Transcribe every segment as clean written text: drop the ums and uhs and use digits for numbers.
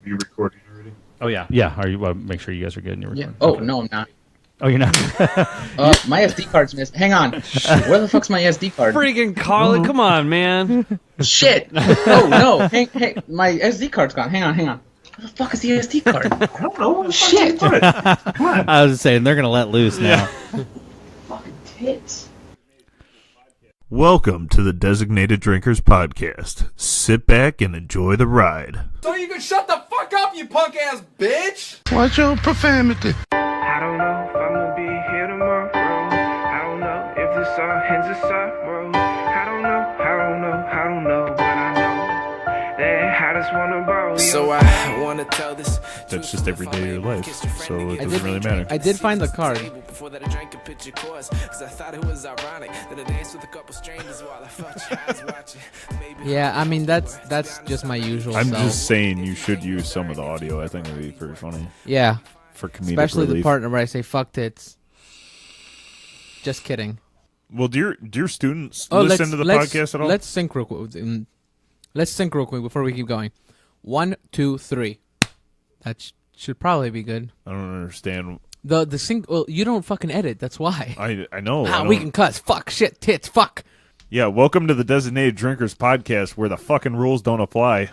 you recording already? Oh, yeah. Yeah. Are you? Make sure you guys are good and you're recording. Yeah. Oh, okay. no, I'm not. Oh, you're not? My SD card's missed. Hang on. Where the fuck's my SD card? Freaking Collin, come on, man. Shit. Oh, no. Hey, my SD card's gone. Hang on. Where the fuck is the SD card? I don't know. Where the fuck Shit. you put it? Come on. I was saying, they're going to let loose now. Fucking tits. Welcome to the Designated Drinkers Podcast. Sit back and enjoy the ride. So you can shut the fuck up, you punk ass bitch! Watch your profanity. I don't know if I'm gonna be here tomorrow. I don't know if this all ends of sorrow. I don't know, but I know that I just wanna borrow you. So I wanna tell this. That's just every day of your life, so it doesn't really matter. I did find the card. Before that I drank a pitcher course, cause I thought it was ironic that I danced with a couple strangers while I thought you was watching. Yeah, I mean, that's just my usual I'm self. just saying you should use some of the audio. I think it would be pretty funny Yeah, for comedic especially relief. the part where I say fuck tits. Just kidding. Well, do your students listen to the podcast at all? Let's sync real quick. Let's sync real quick before we keep going. 1, 2, 3. That should probably be good. I don't understand. The sync. Well, you don't fucking edit. That's why. I know. We can cuss. Fuck. Shit. Tits. Fuck. Yeah, welcome to the Designated Drinkers Podcast, where the fucking rules don't apply.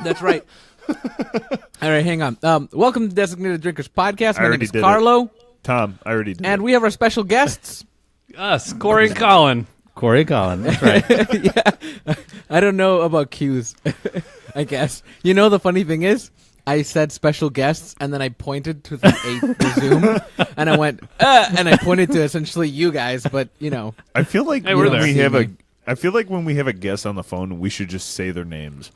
That's right. All right, hang on. Welcome to the Designated Drinkers Podcast. My name is did Carlo, Tom, I already did. and we have our special guests. Us, Corey and Collin. Corey and Collin. That's right. Yeah, I don't know about cues. I guess you know the funny thing is, I said special guests, and then I pointed to the Zoom, and I went, and I pointed to essentially you guys, but you know, I feel like Hey, we're when there. we have Me. I feel like when we have a guest on the phone, we should just say their names.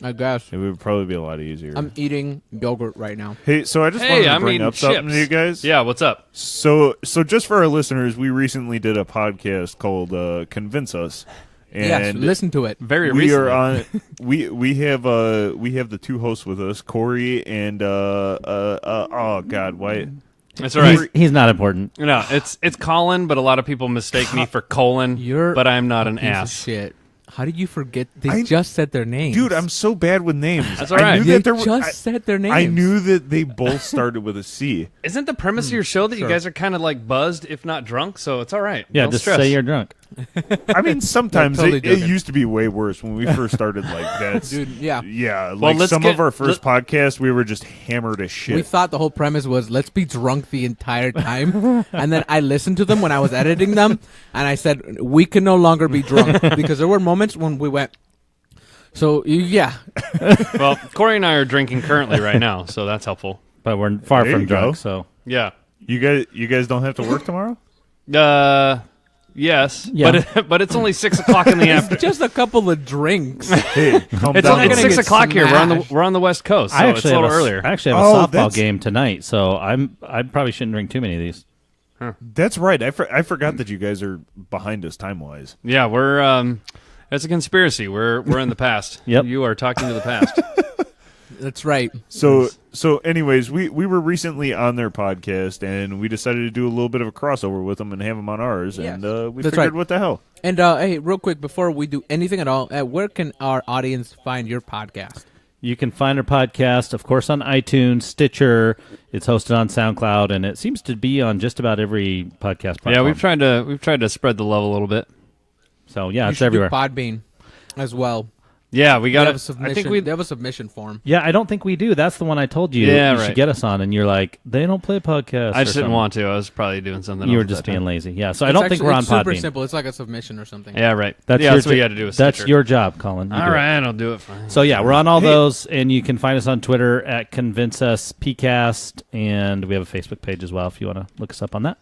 I guess It would probably be a lot easier. I'm eating yogurt right now. Hey, so I just Hey, wanted to I'm bring eating up something chips. to you guys. Yeah, what's up? So just for our listeners, we recently did a podcast called "Convince Us," and Yes, listen to it. Very we recently. are on. we have the two hosts with us, Corey and oh god, why? That's all right. He's not important. No, it's Collin, but a lot of people mistake me for Colin. You're but I'm not an Piece of ass. shit. How did you forget? They I- just said their names. Dude, I'm so bad with names. That's all right. I knew They that there were, just said their names. I knew that they both started with a C. Isn't the premise of your show that sure. you guys are kind of like buzzed, if not drunk? So it's all right. Yeah, Don't just stress. say you're drunk. I mean, sometimes totally it joking. used to be way worse when we first started. Like that, Dude, yeah. yeah. Like let's some get- of our first podcasts, we were just hammered as shit. We thought the whole premise was let's be drunk the entire time, and then I listened to them when I was editing them, and I said we can no longer be drunk because there were moments when we went. So yeah, Well, Corey and I are drinking currently right now, so that's helpful. But we're far There from you go. drunk, so. Yeah. you guys don't have to work tomorrow. Yes. Yeah. But it's only 6 o'clock in the afternoon. just a couple of drinks. Hey, calm It's down. only gonna 6 get o'clock here. smashed. We're on the West Coast, so I it's actually a little have earlier. I actually have Oh, a softball that's- game tonight, so I probably shouldn't drink too many of these. That's right. I forgot that you guys are behind us time wise. Yeah, we're it's a conspiracy. We're in the past. Yep. You are talking to the past. That's right. So anyways, we were recently on their podcast, and we decided to do a little bit of a crossover with them and have them on ours. Yes. And we That's figured, right. what the hell? And hey, real quick before we do anything at all, where can our audience find your podcast? You can find our podcast, of course, on iTunes, Stitcher. It's hosted on SoundCloud, and it seems to be on just about every podcast platform. Yeah, we've tried to spread the love a little bit. So, yeah, You it's should everywhere. do Podbean as well. Yeah, we They got have a it. submission. I think we. They have a submission form. Yeah, I don't think we do. That's the one I told you Yeah, you right. should get us on, and you're like, they don't play podcasts. I or just didn't something. want to. I was probably doing something. You else were at just that being time. lazy. Yeah, so I don't think we're on It's super Podbean. simple. It's like a submission or something. Yeah, right. That's yeah, your that's what jo- you had to do. With That's Stitcher. your job, Colin. You All do it. right, I'll do it. Fine. So yeah, we're on all those, and you can find us on Twitter at Convince Us PCast, and we have a Facebook page as well if you want to look us up on that.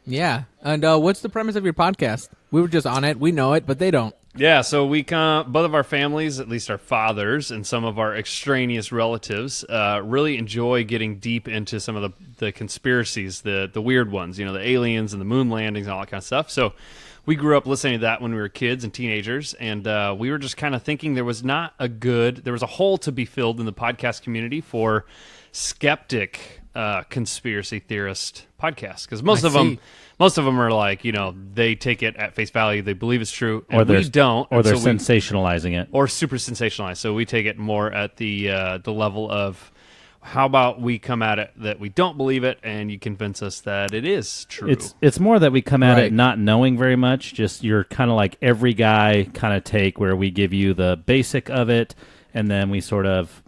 Yeah. And what's the premise of your podcast? We were just on it. We know it, but they don't. Yeah, so we both of our families, at least our fathers, and some of our extraneous relatives, really enjoy getting deep into some of the conspiracies, the weird ones, the aliens and the moon landings and all that kind of stuff. So we grew up listening to that when we were kids and teenagers, and we were just kind of thinking there was a hole to be filled in the podcast community for skeptic conspiracy theorist podcasts, because most of them are like, they take it at face value, they believe it's true, and we don't, or they're sensationalizing it, or super sensationalized. So we take it more at the level of, how about we come at it that we don't believe it, and you convince us that it is true. It's more that we come at it not knowing very much. Just you're kind of like every guy kind of take, where we give you the basic of it, and then we sort of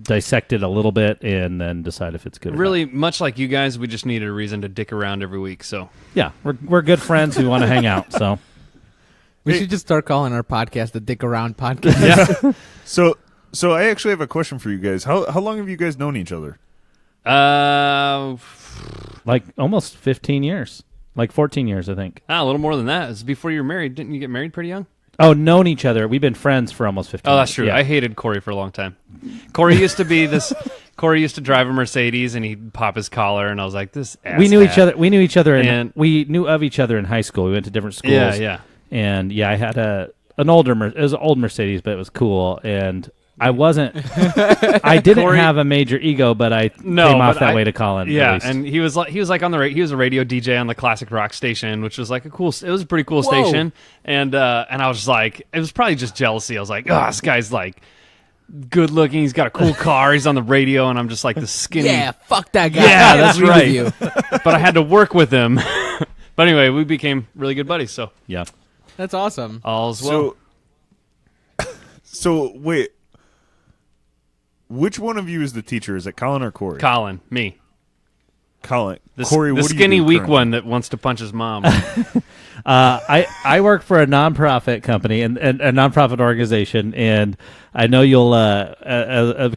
dissect it a little bit, and then decide if it's good. Really, or not. much like you guys, we just needed a reason to dick around every week. So yeah, we're good friends who want to hang out. So we should just start calling our podcast the Dick Around Podcast. Yeah. So I actually have a question for you guys. How long have you guys known each other? Like almost 15 years, like 14 years, I think. A little more than that. It's before you were married. Didn't you get married pretty young? Oh, known each other. We've been friends for almost 15 years. Oh, that's true. Yeah. I hated Corey for a long time. Corey used to drive a Mercedes, and he'd pop his collar, and I was like, this ass We knew hat. each other. We knew each other, And- we knew of each other in high school. We went to different schools. Yeah. And I had an older, it was an old Mercedes, but it was cool. And I wasn't, I didn't Corey- have a major ego, but I came off that way to Colin. at Yeah, least. and he was like on he was a radio DJ on the classic rock station, which was like it was a pretty cool Whoa. station. And I was just like, it was probably just jealousy. I was like, oh, this guy's like good looking. He's got a cool car. He's on the radio, and I'm just like the skinny. Yeah, fuck that guy. Yeah, I that's agree with right. you. But I had to work with him. But anyway, we became really good buddies. So yeah. That's awesome. all's well. So wait. Which one of you is the teacher? Is it Colin or Corey? Colin, me. Colin. The, Corey, the what do you skinny, do weak currently? one that wants to punch his mom. I work for a nonprofit company and a nonprofit organization, and I know you'll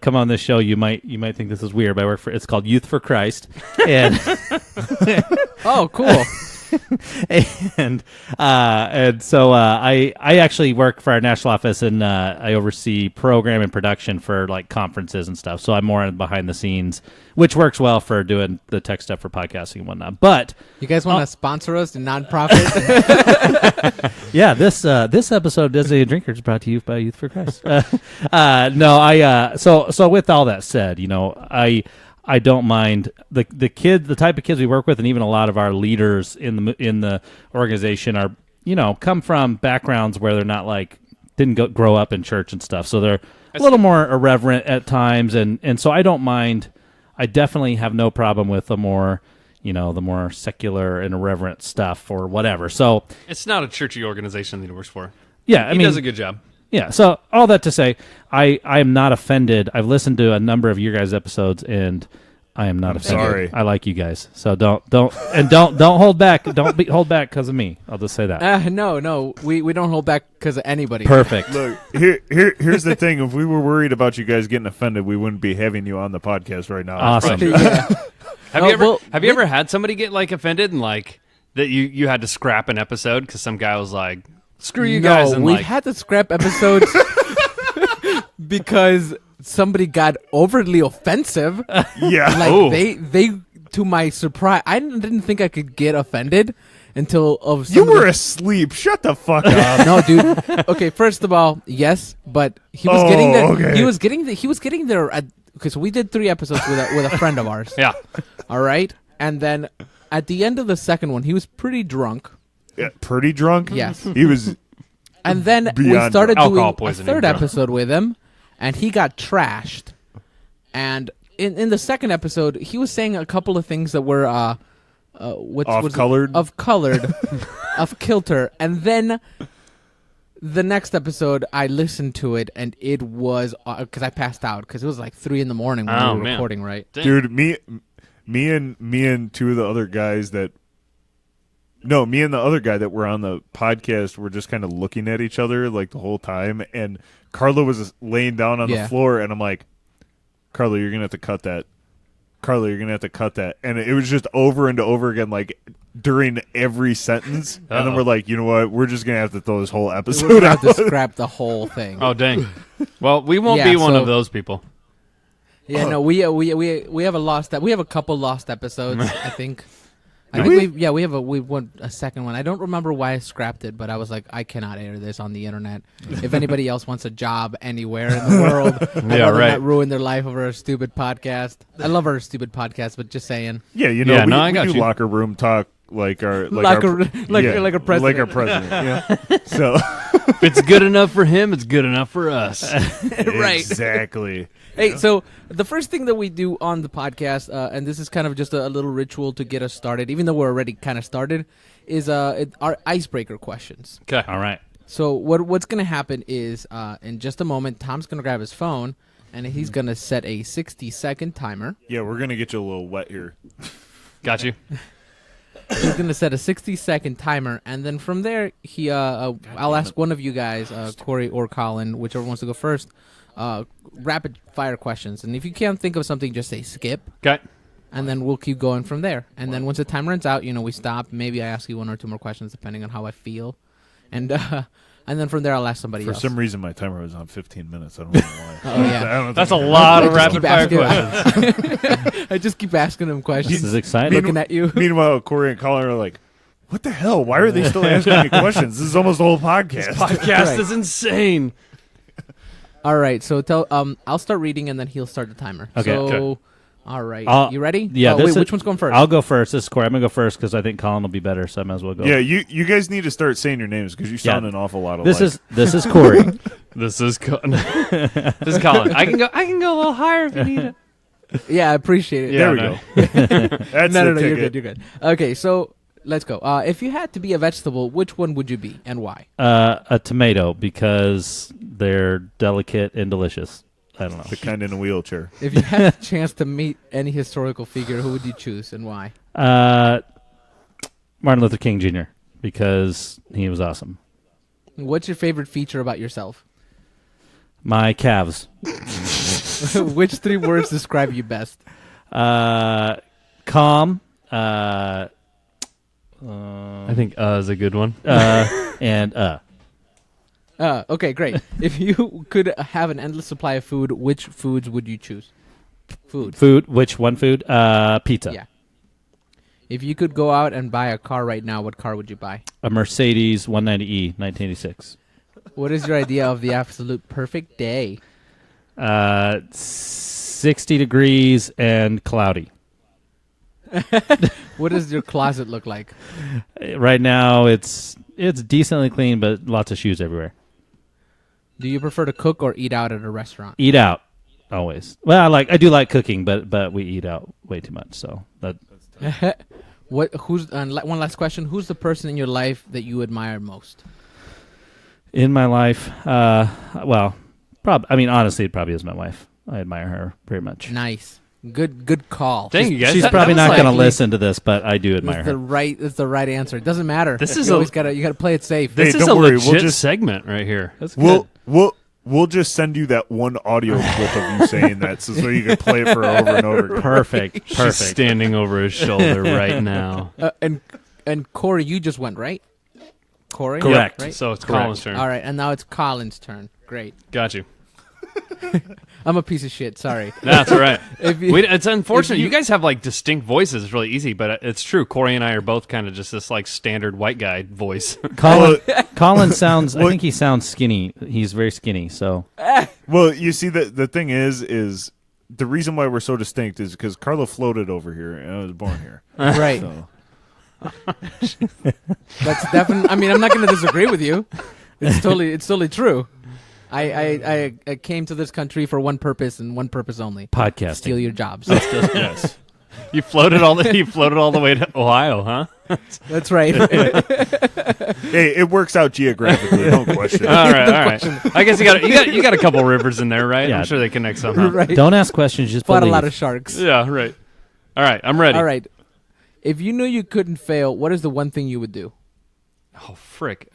come on this show. You might think this is weird, but I work for it's called Youth for Christ, and Oh, cool. and so I actually work for our national office, and I oversee program and production for like conferences and stuff. So I'm more behind the scenes, which works well for doing the tech stuff for podcasting and whatnot. But You guys want to sponsor us, the nonprofit? yeah, this episode of Designated Drinker is brought to you by Youth for Christ. So with all that said, I don't mind the type of kids we work with, and even a lot of our leaders in the organization are come from backgrounds where they're not like didn't grow up in church and stuff, so they're a little more irreverent at times, and so I don't mind. I definitely have no problem with the more secular and irreverent stuff or whatever. So It's not a churchy organization that he works for. yeah, He does a good job. Yeah, so all that to say, I am not offended. I've listened to a number of your guys' episodes, and I am not offended. sorry. I like you guys, so don't hold back. Don't hold back because of me. I'll just say that. No, we don't hold back because of anybody. Perfect. Look, here's the thing. If we were worried about you guys getting offended, we wouldn't be having you on the podcast right now. Awesome. Yeah. Have Oh, you ever well, have you ever had somebody get like offended and like that you had to scrap an episode because some guy was like, screw you guys, and we've like had to scrap episodes because somebody got overly offensive. Yeah. Like Oh. they to my surprise, I didn't think I could get offended until of You were asleep. Shut the fuck up. no, dude. Okay, first of all, yes, but he was Oh, getting there. okay. He was getting there because we did 3 episodes with a friend of ours. yeah. All right, and then at the end of the second one, he was pretty drunk. Yeah, pretty drunk? Yes. He was. And then we Beyond started drunk. doing Alcohol a poisoning third drunk. episode with him, and he got trashed. And in the second episode, he was saying a couple of things that were Off-colored? of kilter. And then the next episode, I listened to it, and it was because I passed out because it was like 3 a.m. when Oh, we were man. recording. Right? Dang. Dude, me and two of the other guys that. No, me and the other guy that were on the podcast were just kind of looking at each other like the whole time, and Carla was laying down on the floor, and I'm like, Carla, you're gonna have to cut that. Carla, you're gonna have to cut that, and it was just over and over again, like during every sentence. And then Uh-oh. we're like, you know what? We're just gonna have to throw this whole We're episode gonna out. have to scrap the whole thing. Oh dang. Well, we won't Yeah, be one so- of those people. Yeah, no, we have a couple lost episodes, I think. I think we want a second one. I don't remember why I scrapped it, but I was like, I cannot air this on the internet. If anybody else wants a job anywhere in the world, I'd rather not ruin their life over a stupid podcast. I love our stupid podcast, but just saying. Yeah, we do locker room talk like our president. Like our president. Yeah. So if it's good enough for him, it's good enough for us. Right. Exactly. Hey, so the first thing that we do on the podcast, and this is kind of just a little ritual to get us started, even though we're already kind of started, is our icebreaker questions. Okay. All right. So what's going to happen is, in just a moment, Tom's going to grab his phone, and he's going to set a 60-second timer. Yeah, we're going to get you a little wet here. Got you. He's going to set a 60-second timer, and then from there, I'll ask one of you guys, Corey or Collin, whichever wants to go first, rapid fire questions, and if you can't think of something, just say skip. Okay. And then we'll keep going from there. And then once the time runs out, we stop. Maybe I ask you one or two more questions depending on how I feel, and then from there I'll ask somebody else. For some reason, my timer was on 15 minutes. I don't know why. Oh yeah, That's a lot of rapid fire questions. I just keep asking him questions. This is exciting. Looking at you. Meanwhile, Corey and Collin are like, "What the hell? Why are they still asking me questions? This is almost the whole podcast." Podcast Right. is insane. All right, so I'll start reading and then he'll start the timer. Okay. So, all right, you ready? Yeah. Which one's going first? I'll go first. This is Corey. I'm gonna go first because I think Collin will be better, so I might as well go. Yeah, you guys need to start saying your names because you sound an awful lot alike. This is Corey. This is Collin. I can go a little higher if you need it. Yeah, I appreciate it. There we go. That's No, the you're ticket. good. You're good. Okay, so let's go. If you had to be a vegetable, which one would you be and why? A tomato because they're delicate and delicious. I don't know. The kind in a wheelchair. If you had a chance to meet any historical figure, who would you choose and why? Martin Luther King Jr. because he was awesome. What's your favorite feature about yourself? My calves. Which three words describe you best? Calm. I think is a good one. And Okay, great. If you could have an endless supply of food, which foods would you choose? Food. Which one food? Pizza. Yeah. If you could go out and buy a car right now, what car would you buy? A Mercedes 190E, 1986. What is your idea of the absolute perfect day? 60 degrees and cloudy. What does your closet look like? Right now, it's decently clean, but lots of shoes everywhere. Do you prefer to cook or eat out at a restaurant? Eat out, always. Well, I do like cooking, but we eat out way too much. So that. One last question: who's the person in your life that you admire most? In my life, honestly, it probably is my wife. I admire her very much. Nice, good call. Dang, you guys. She's probably not going to listen to this, but I do admire her. That's the right answer. It doesn't matter. This is you always gotta play it safe. This Hey, is don't a worry, legit segment right here. That's good. We'll just send you that one audio clip of you saying that so you can play it for over and over again. Perfect. She's standing over his shoulder right now. And Corey, you just went right. Corey, Correct. Right? So it's Collin's turn. All right, and now it's Collin's turn. Great. Got you. I'm a piece of shit. Sorry. That's all right. It's unfortunate. if you- You guys have distinct voices. It's really easy, but it's true. Corey and I are both kind of just this standard white guy voice. Collin sounds. I think he sounds skinny. He's very skinny. So. Well, you see, the thing is the reason why we're so distinct is because Carla floated over here and I was born here. Right. So. That's definitely. I mean, I'm not going to disagree with you. It's totally true. I came to this country for one purpose and one purpose only: Podcasting. steal your jobs. Yes. You floated all the way to Ohio, huh? That's right. Hey, it works out geographically. Don't question it. All right. I guess you got a couple rivers in there, right? Yeah. I'm sure they connect somehow. Right. Don't ask questions. Just Fought a believe. lot of sharks. Yeah, right. All right, I'm ready. All right. If you knew you couldn't fail, what is the one thing you would do? Oh, frick.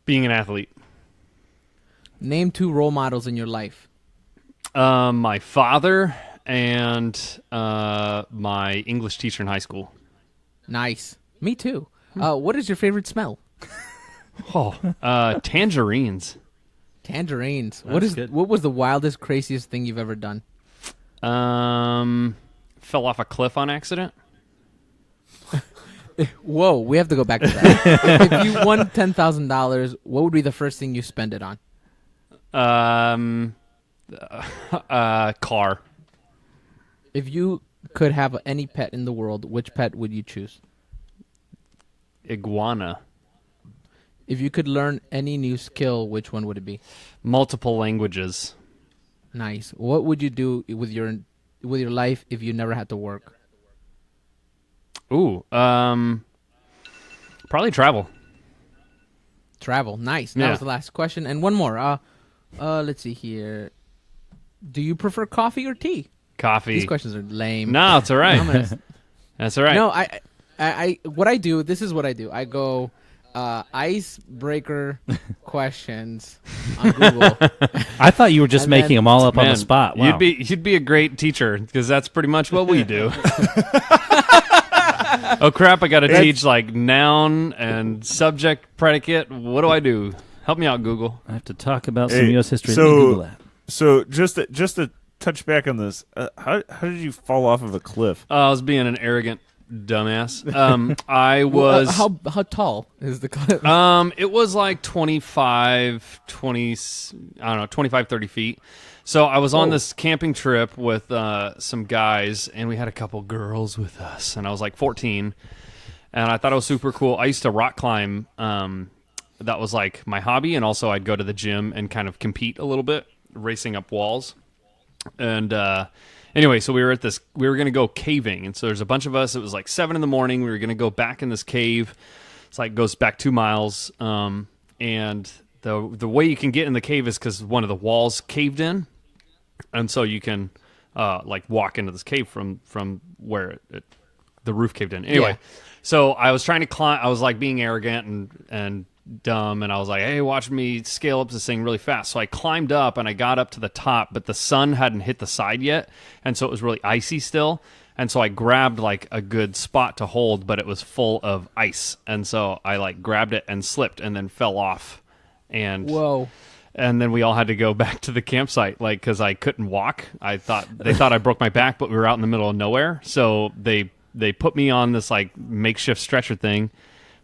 Being an athlete. Name 2 role models in your life. My father and my English teacher in high school. Nice. Me too. What is your favorite smell? Tangerines. Tangerines. That's good. What was the wildest, craziest thing you've ever done? fell off a cliff on accident. Whoa, we have to go back to that. If you won $10,000, what would be the first thing you spend it on? Car. If you could have any pet in the world, which pet would you choose? Iguana. If you could learn any new skill, which one would it be? Multiple languages. Nice. What would you do with your life if you never had to work? Ooh, probably travel. Travel. Nice. That Yeah. was the last question. And one more. Let's see here. Do you prefer coffee or tea? Coffee. These questions are lame. No, it's all right. I'm gonna- That's all right. No, what I do. This is what I do. I go icebreaker questions on Google. I thought you were just And making then- them all up on Man, the spot. Wow. you'd be a great teacher because that's pretty much what we do. Oh crap! I got to teach like noun and subject, predicate. What do I do? Help me out, Google. I have to talk about some Hey, U.S. history. so- Let me Google that. So just to touch back on this, how did you fall off of a cliff? I was being an arrogant dumbass. I was. How tall is the cliff? It was like 25, 30 feet. So I was on this camping trip with some guys, and we had a couple girls with us, and I was like 14, and I thought it was super cool. I used to rock climb. That was like my hobby, and also I'd go to the gym and kind of compete a little bit, racing up walls. And anyway, so we were going to go caving, and so there's a bunch of us. It was like 7 a.m. We were going to go back in this cave. It's like goes back 2 miles, and the way you can get in the cave is because one of the walls caved in. And so you can like walk into this cave from where the roof caved in. Anyway, So I was trying to climb. I was like being arrogant and dumb, and I was like, "Hey, watch me scale up this thing really fast." So I climbed up and I got up to the top, but the sun hadn't hit the side yet, and so it was really icy still. And so I grabbed like a good spot to hold, but it was full of ice, and so I like grabbed it and slipped and then fell off. And Whoa. And then we all had to go back to the campsite, like, because I couldn't walk. They thought I broke my back, but we were out in the middle of nowhere. So they put me on this like makeshift stretcher thing,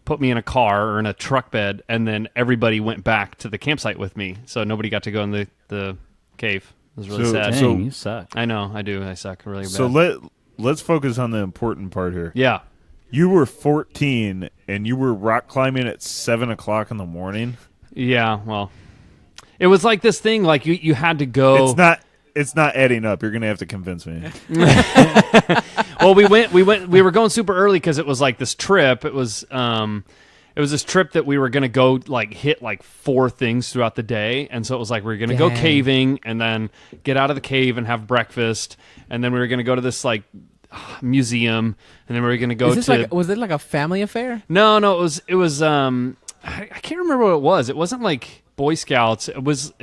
put me in a car or in a truck bed, and then everybody went back to the campsite with me. So nobody got to go in the cave. It was really sad. Dang, you suck. I know, I do. I suck really bad. So let's focus on the important part here. Yeah. You were 14 and you were rock climbing at 7 o'clock in the morning. Yeah, well, it was like this thing, like you had to go. It's not adding up. You're gonna have to convince me. Well, we were going super early because it was like this trip. It was this trip that we were gonna go like hit like 4 things throughout the day, and so it was like we were gonna go Dang. caving and then get out of the cave and have breakfast, and then we were gonna go to this like museum, and then we were gonna go Was it like a family affair? No, it was I can't remember what it was. It wasn't like Boy Scouts. It was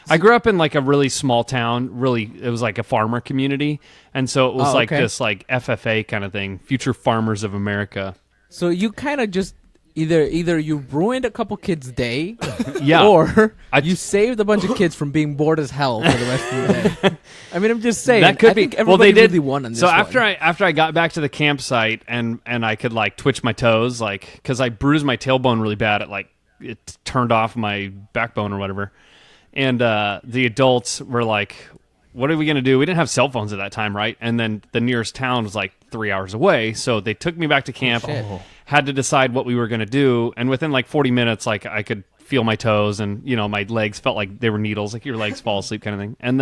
I grew up in like a really small town. Really, it was like a farmer community, and so it was like okay. this like FFA kind of thing, Future Farmers of America. So you kind of just either you ruined a couple kids' day, Yeah. or you saved a bunch of kids from being bored as hell for the rest of the day. I mean, I'm just saying. That could I think be. everybody Well, they did. really won on this So one. after I got back to the campsite and I could like twitch my toes, like because I bruised my tailbone really bad. It turned off my backbone or whatever. And the adults were like, "What are we gonna do?" We didn't have cell phones at that time, right? And then the nearest town was like 3 hours away, so they took me back to camp. shit. Had to decide what we were gonna do, and within like 40 minutes, like I could feel my toes, and my legs felt like they were needles, like your legs fall asleep kind of thing. And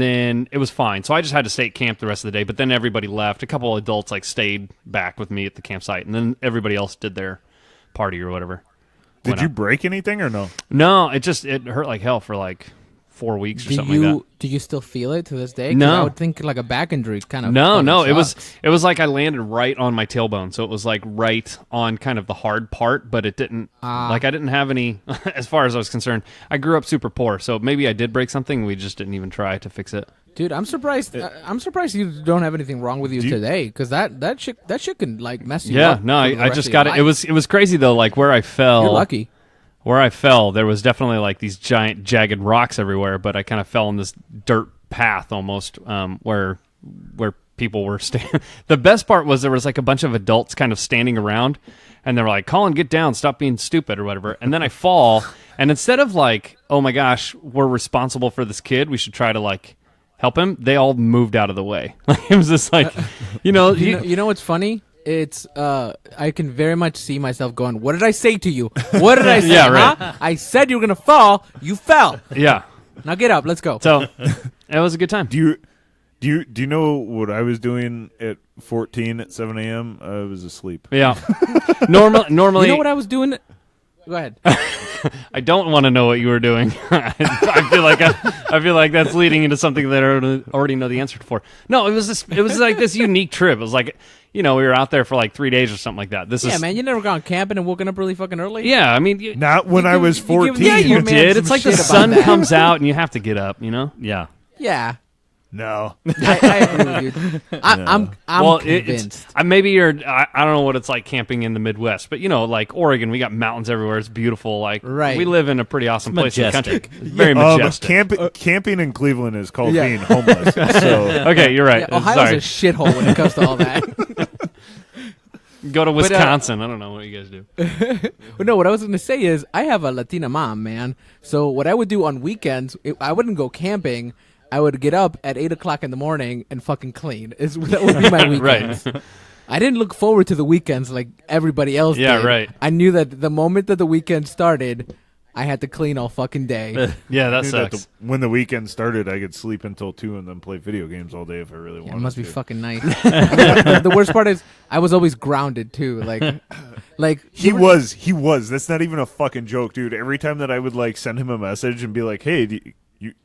then it was fine. So I just had to stay at camp the rest of the day. But then everybody left. A couple adults like stayed back with me at the campsite, and then everybody else did their party or whatever. Did you break anything or no? No, it hurt like hell for like 4 weeks or something like that. Do you still feel it to this day? 'Cause No. I would think like a back injury kind of. No, fucking it sucks. was like I landed right on my tailbone, so it was like right on kind of the hard part, but it didn't like I didn't have any. As far as I was concerned, I grew up super poor, so maybe I did break something. We just didn't even try to fix it. Dude, I'm surprised. I'm surprised you don't have anything wrong with you today, because that shit can like mess you Yeah, up. no, for the I rest just of got your it. life. It was crazy though. Like where I fell, You're lucky. Where I fell, there was definitely like these giant jagged rocks everywhere, but I kind of fell in this dirt path almost, where where people were standing. The best part was there was like a bunch of adults kind of standing around, and they were like, Colin, get down, stop being stupid or whatever. And then I fall, and instead of like, oh my gosh, we're responsible for this kid, we should try to like help him, they all moved out of the way. Like, it was just like, you know what's funny? It's I can very much see myself going, what did I say to you? What did I say? Yeah, right. Huh? I said you were gonna fall. You fell. Yeah. Now get up. Let's go. So it was a good time. Do you know what I was doing at 14 at 7 a.m.? I was asleep. Yeah. Normally, You know what I was doing? Go ahead. I don't want to know what you were doing. I feel like that's leading into something that I already know the answer for. No, it was like this unique trip. It was like, we were out there for like 3 days or something like that. Yeah, man, you never gone camping and woken up really fucking early? Yeah, I mean, Not when I was 14. Yeah, you man, did. some It's like the shit about sun that. comes out and you have to get up. Yeah. Yeah. No. I agree with you. I'm Well, convinced. maybe you're. I don't know what it's like camping in the Midwest, but like Oregon, we got mountains everywhere. It's beautiful. Like, Right. we live in a pretty awesome place in the country. majestic. It's very majestic. Camping in Cleveland is called Yeah. being homeless. So Okay, you're right. Yeah, Ohio's Sorry. a shithole when it comes to all that. Go to Wisconsin. I don't know what you guys do. But no, what I was going to say is I have a Latina mom, man. So what I would do on weekends, I wouldn't go camping. I would get up at 8 o'clock in the morning and fucking clean. That would be my weekends. Right. I didn't look forward to the weekends like everybody else Yeah, did. right. I knew that the moment that the weekend started, I had to clean all fucking day. Yeah, that knew that sucks. when the weekend started, I could sleep until 2 and then play video games all day if I really Yeah, wanted it must be to. fucking nice. The worst part is I was always grounded too. Like He was. That's not even a fucking joke, dude. Every time that I would like send him a message and be like, "Hey,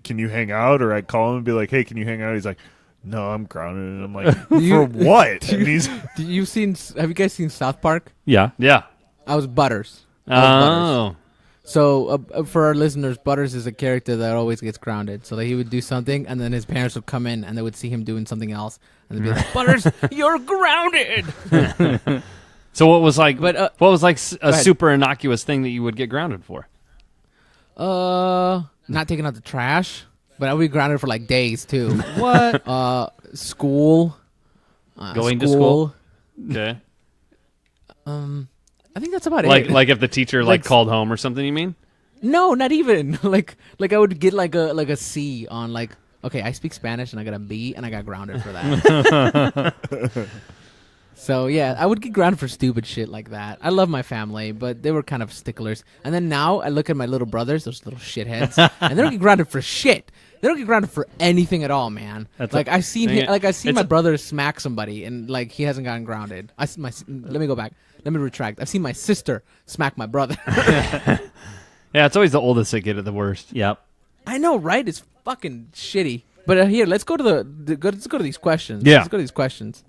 can you hang out?" Or I'd call him and be like, "Hey, can you hang out?" He's like, "No, I'm grounded." And I'm like, "For what?" And he's have you guys seen South Park? Yeah. Yeah. I was Butters. I was Butters. Oh. So for our listeners, Butters is a character that always gets grounded. So that he would do something, and then his parents would come in, and they would see him doing something else, and they'd be like, "Butters, you're grounded." So what was like? But, what was like a ahead. super innocuous thing that you would get grounded for? Not taking out the trash, but I would be grounded for like days too. What? School. Going to school? Okay. I think that's about Like it. like if the teacher Like- called home or something. You mean? No, not even. like I would get like a C on like, okay, I speak Spanish and I got a B and I got grounded for that. So yeah, I would get grounded for stupid shit like that. I love my family, but they were kind of sticklers. And then now I look at my little brothers, those little shitheads, and they don't get grounded for shit. They don't get grounded for anything at all, man. I've seen my brother smack somebody, and like he hasn't gotten grounded. Let me go back. Let me retract. I've seen my sister smack my brother. Yeah, it's always the oldest that get it the worst. Yep. I know, right? It's fucking shitty. But here, let's go to let's go to these questions. Yeah. Let's go to these questions.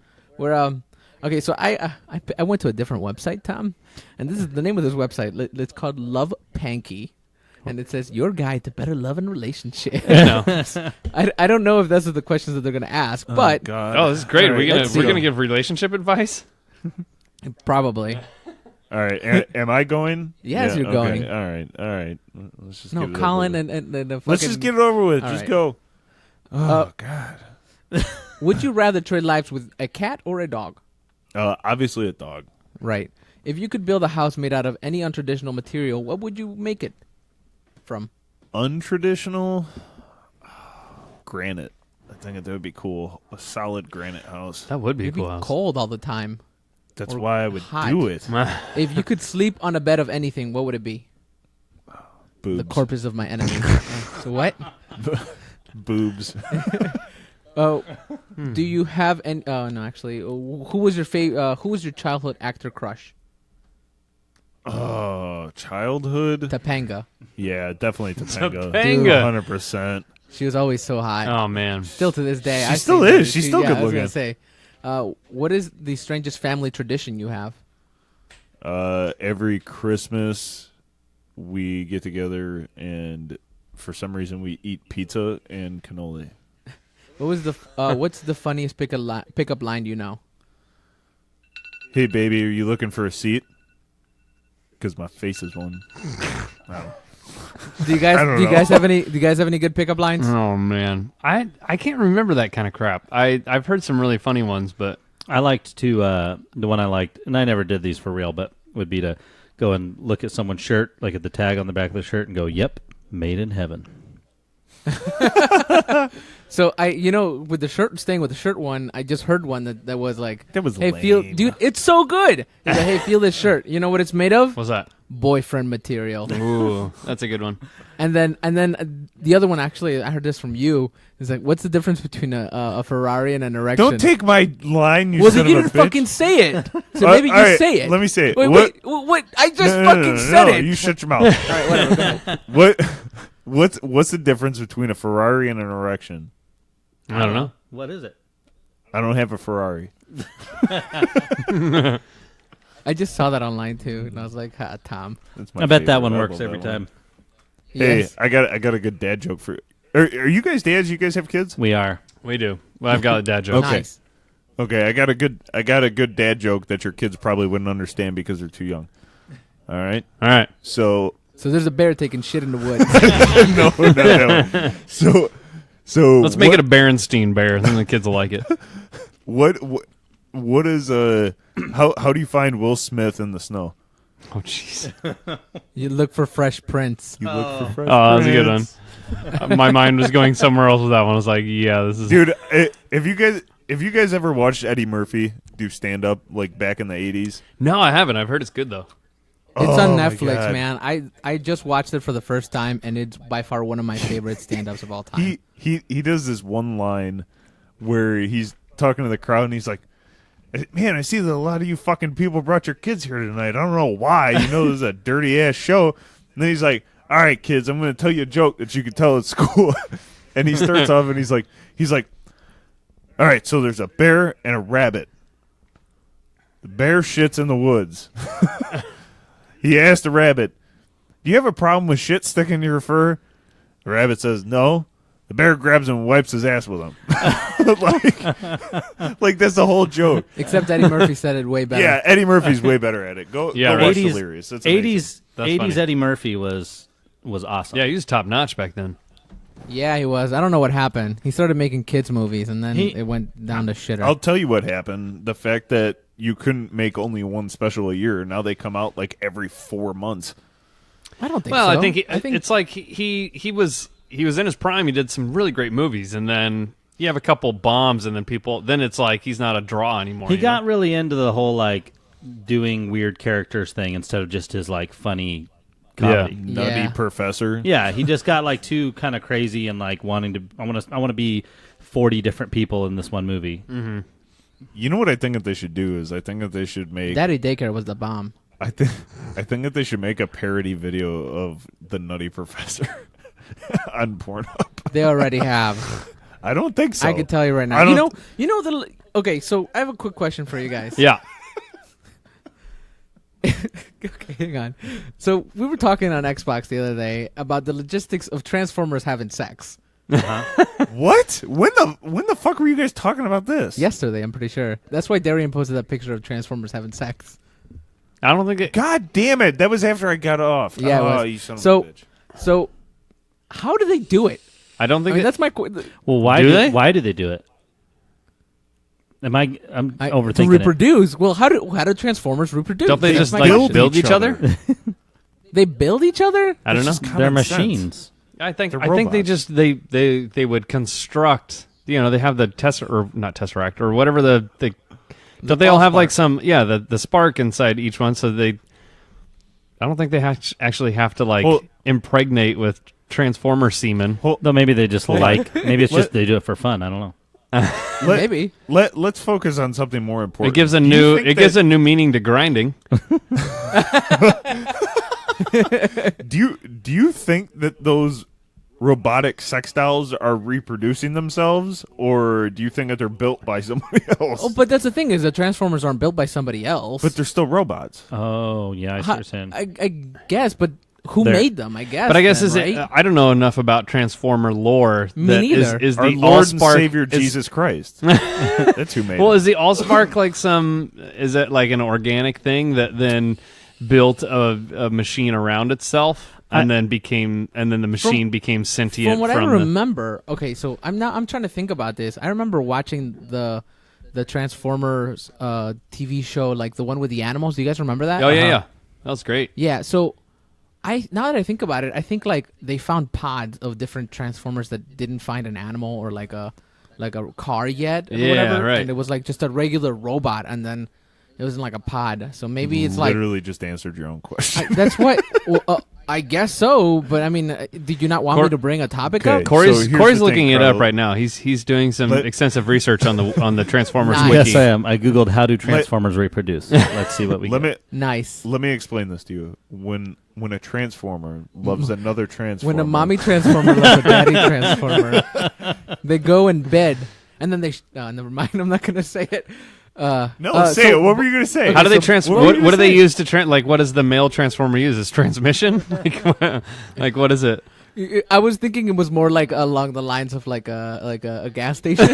Okay, so I went to a different website, Tom, and this is the name of this website. It's called Love Panky, and it says your guide to better love and relationship. No. I don't know if those are the questions that they're gonna ask, but God. Oh, this is great. All right, let's We're see. gonna give relationship advice. probably. All right. Am I going? Yes, you're okay. going. All right. Let's just No, get it Colin over with. and the fucking, Let's just get it over with. All Just right. go. Oh God. Would you rather trade lives with a cat or a dog? Obviously a dog. Right. If you could build a house made out of any untraditional material, what would you make it from? Untraditional granite. I think that would be cool. A solid granite house. That would be It'd a cool be house. cold all the time. That's or why I would hot. do it. If you could sleep on a bed of anything, what would it be? Boobs. The corpus of my enemy. So what? Boobs. Oh, do you have any? Oh no, actually, who was your Who was your childhood actor crush? Childhood. Topanga. Yeah, definitely Topanga. Topanga. 100%. She was always so hot. Oh man. Still to this day, She I still see is. her. She's still yeah, good I was looking. gonna say, what is the strangest family tradition you have? Every Christmas we get together and for some reason we eat pizza and cannoli. What was the what's the funniest pickup line you know? Hey baby, are you looking for a seat? Because my face is one. Oh. Do you guys have any? Do you guys have any good pickup lines? Oh man, I can't remember that kind of crap. I've heard some really funny ones, but I liked to the one I liked, and I never did these for real, but would be to go and look at someone's shirt, like at the tag on the back of the shirt, and go, "Yep, made in heaven." So with the shirt, staying with the shirt one, I just heard one that was like, That was hey, lame. dude, it's so good. It's like, hey, feel this shirt. You know what it's made of? what's that? Boyfriend material. Ooh, that's a good one. And then the other one, actually, I heard this from you. Is like, what's the difference between a Ferrari and an erection? Don't take my line, you Well, son you of a didn't bitch. fucking say it. So All maybe right, just say it. Let me say it. Wait, what? I just fucking said it. You shut your mouth. All right, whatever. Go ahead. What's the difference between a Ferrari and an erection? I don't know. What is it? I don't have a Ferrari. I just saw that online too, and I was like, Tom. That's my I bet that favorite. one I works love every that one. time. Hey, Yes. I got a good dad joke for you. Are you guys dads? You guys have kids? We are. We do. Well, I've got a dad joke. Okay. Nice. Okay, I got a good dad joke that your kids probably wouldn't understand because they're too young. All right. All right. So So there's a bear taking shit in the woods. no, not that one. So Let's make it a Berenstein bear, then the kids will like it. what is how do you find Will Smith in the snow? Oh, jeez. You look for fresh prints. You look for fresh Oh, that was a good prints. one. My mind was going somewhere else with that one. I was like, yeah, this is... Dude, if you guys ever watched Eddie Murphy do stand up like back in the 80s? No, I haven't. I've heard it's good, though. It's Oh, on my Netflix, God. man. I just watched it for the first time, and it's by far one of my favorite stand-ups of all time. He does this one line where he's talking to the crowd and he's like, man, I see that a lot of you fucking people brought your kids here tonight. I don't know why. You know, this is a dirty ass show. And then he's like, all right, kids, I'm going to tell you a joke that you can tell at school. And he starts off and he's like, all right, so there's a bear and a rabbit. The bear shits in the woods. He asked the rabbit, do you have a problem with shit sticking to your fur? The rabbit says, no. The bear grabs him and wipes his ass with him. like that's the whole joke. Except Eddie Murphy said it way better. Yeah, Eddie Murphy's way better at it. Go watch 80s Delirious. It's amazing. 80s funny. Eddie Murphy was awesome. Yeah, he was top-notch back then. Yeah, he was. I don't know what happened. He started making kids movies, and then He- it went down to shitter. I'll tell you what happened. The fact that you couldn't make only one special a year, now they come out like every 4 months. I don't think Well, so. I think it's like he was in his prime. He did some really great movies, and then you have a couple bombs, and then it's like he's not a draw anymore. He you got know? really into the whole like doing weird characters thing instead of just his like funny comedy. Nutty Yeah. Professor. Yeah, he just got like too kind of crazy and like wanting to. I want to be 40 different people in this one movie. Mm-hmm. You know what I think that they should do is I think that they should make Daddy Daycare was the bomb. I think that they should make a parody video of the Nutty Professor on Pornhub. They already have. I don't think so. I can tell you right I now. don't- You know the. Okay, so I have a quick question for you guys. Yeah. Okay, hang on. So we were talking on Xbox the other day about the logistics of Transformers having sex. What? When the fuck were you guys talking about this? Yesterday, I'm pretty sure. That's why Darian posted that picture of Transformers having sex. I don't think it... God damn it! That was after I got off. Yeah, it oh, was. you son So- of a bitch. So, how do they do it? I don't I think mean, it- that's my. Well, why Do do they? why do they do it? I'm To overthinking it. reproduce. Well, how do Transformers reproduce? don't they That's just my like question. build each other? They build each other? I don't know. It's just They're common sense. machines. I think They're they robots. just they would construct. You know, they have the not Tesseract or whatever the don't they all have like some the spark inside each one, so they. I don't think they actually have to like Well- impregnate with Transformer semen. Though maybe they just like maybe it's just they do it for fun. I don't know. Maybe. Let's focus on something more important. It gives a Do you new think gives that- a new meaning to grinding. Do you think that those robotic sex dolls are reproducing themselves, or do you think that they're built by somebody else? Oh, but that's the thing is that Transformers aren't built by somebody else. But they're still robots. Oh yeah, I see what you're saying. I guess, but who They're- made them? I guess. But I guess then, is right? it? I don't know enough about Transformer lore. Me that neither. Is Our the Lord and Allspark Savior is- Jesus Christ. That's who made Well, it. is the Allspark like some? Is it like an organic thing that then built a machine around itself? and then the machine became sentient. From what I remember, okay, so I'm trying to think about this. I remember watching the Transformers TV show, like the one with the animals. Do you guys remember that? Oh yeah, that was great. Yeah. So now that I think about it, I think like they found pods of different Transformers that didn't find an animal or like a car yet, or whatever, right. And it was like just a regular robot, and then it was in like a pod. So maybe it's like literally just answered your own question. that's what. Well, I guess so, but I mean, did you not want me to bring a topic Okay. up? Corey's So here's the looking thing, it up Carl. right now. He's doing some extensive research on the Transformers Nice. wiki. Yes, I am. I googled how do Transformers reproduce. Let's see what we get. Nice. Let me explain this to you. When a Transformer loves another Transformer, When a mommy Transformer loves a daddy Transformer, they go in bed, and then they. Never mind. I'm not gonna say it. say it. What were you going to say? How do they so transform? What do they use to like? What does the male Transformer use? Is transmission? like what is it? I was thinking it was more like along the lines of like a gas station.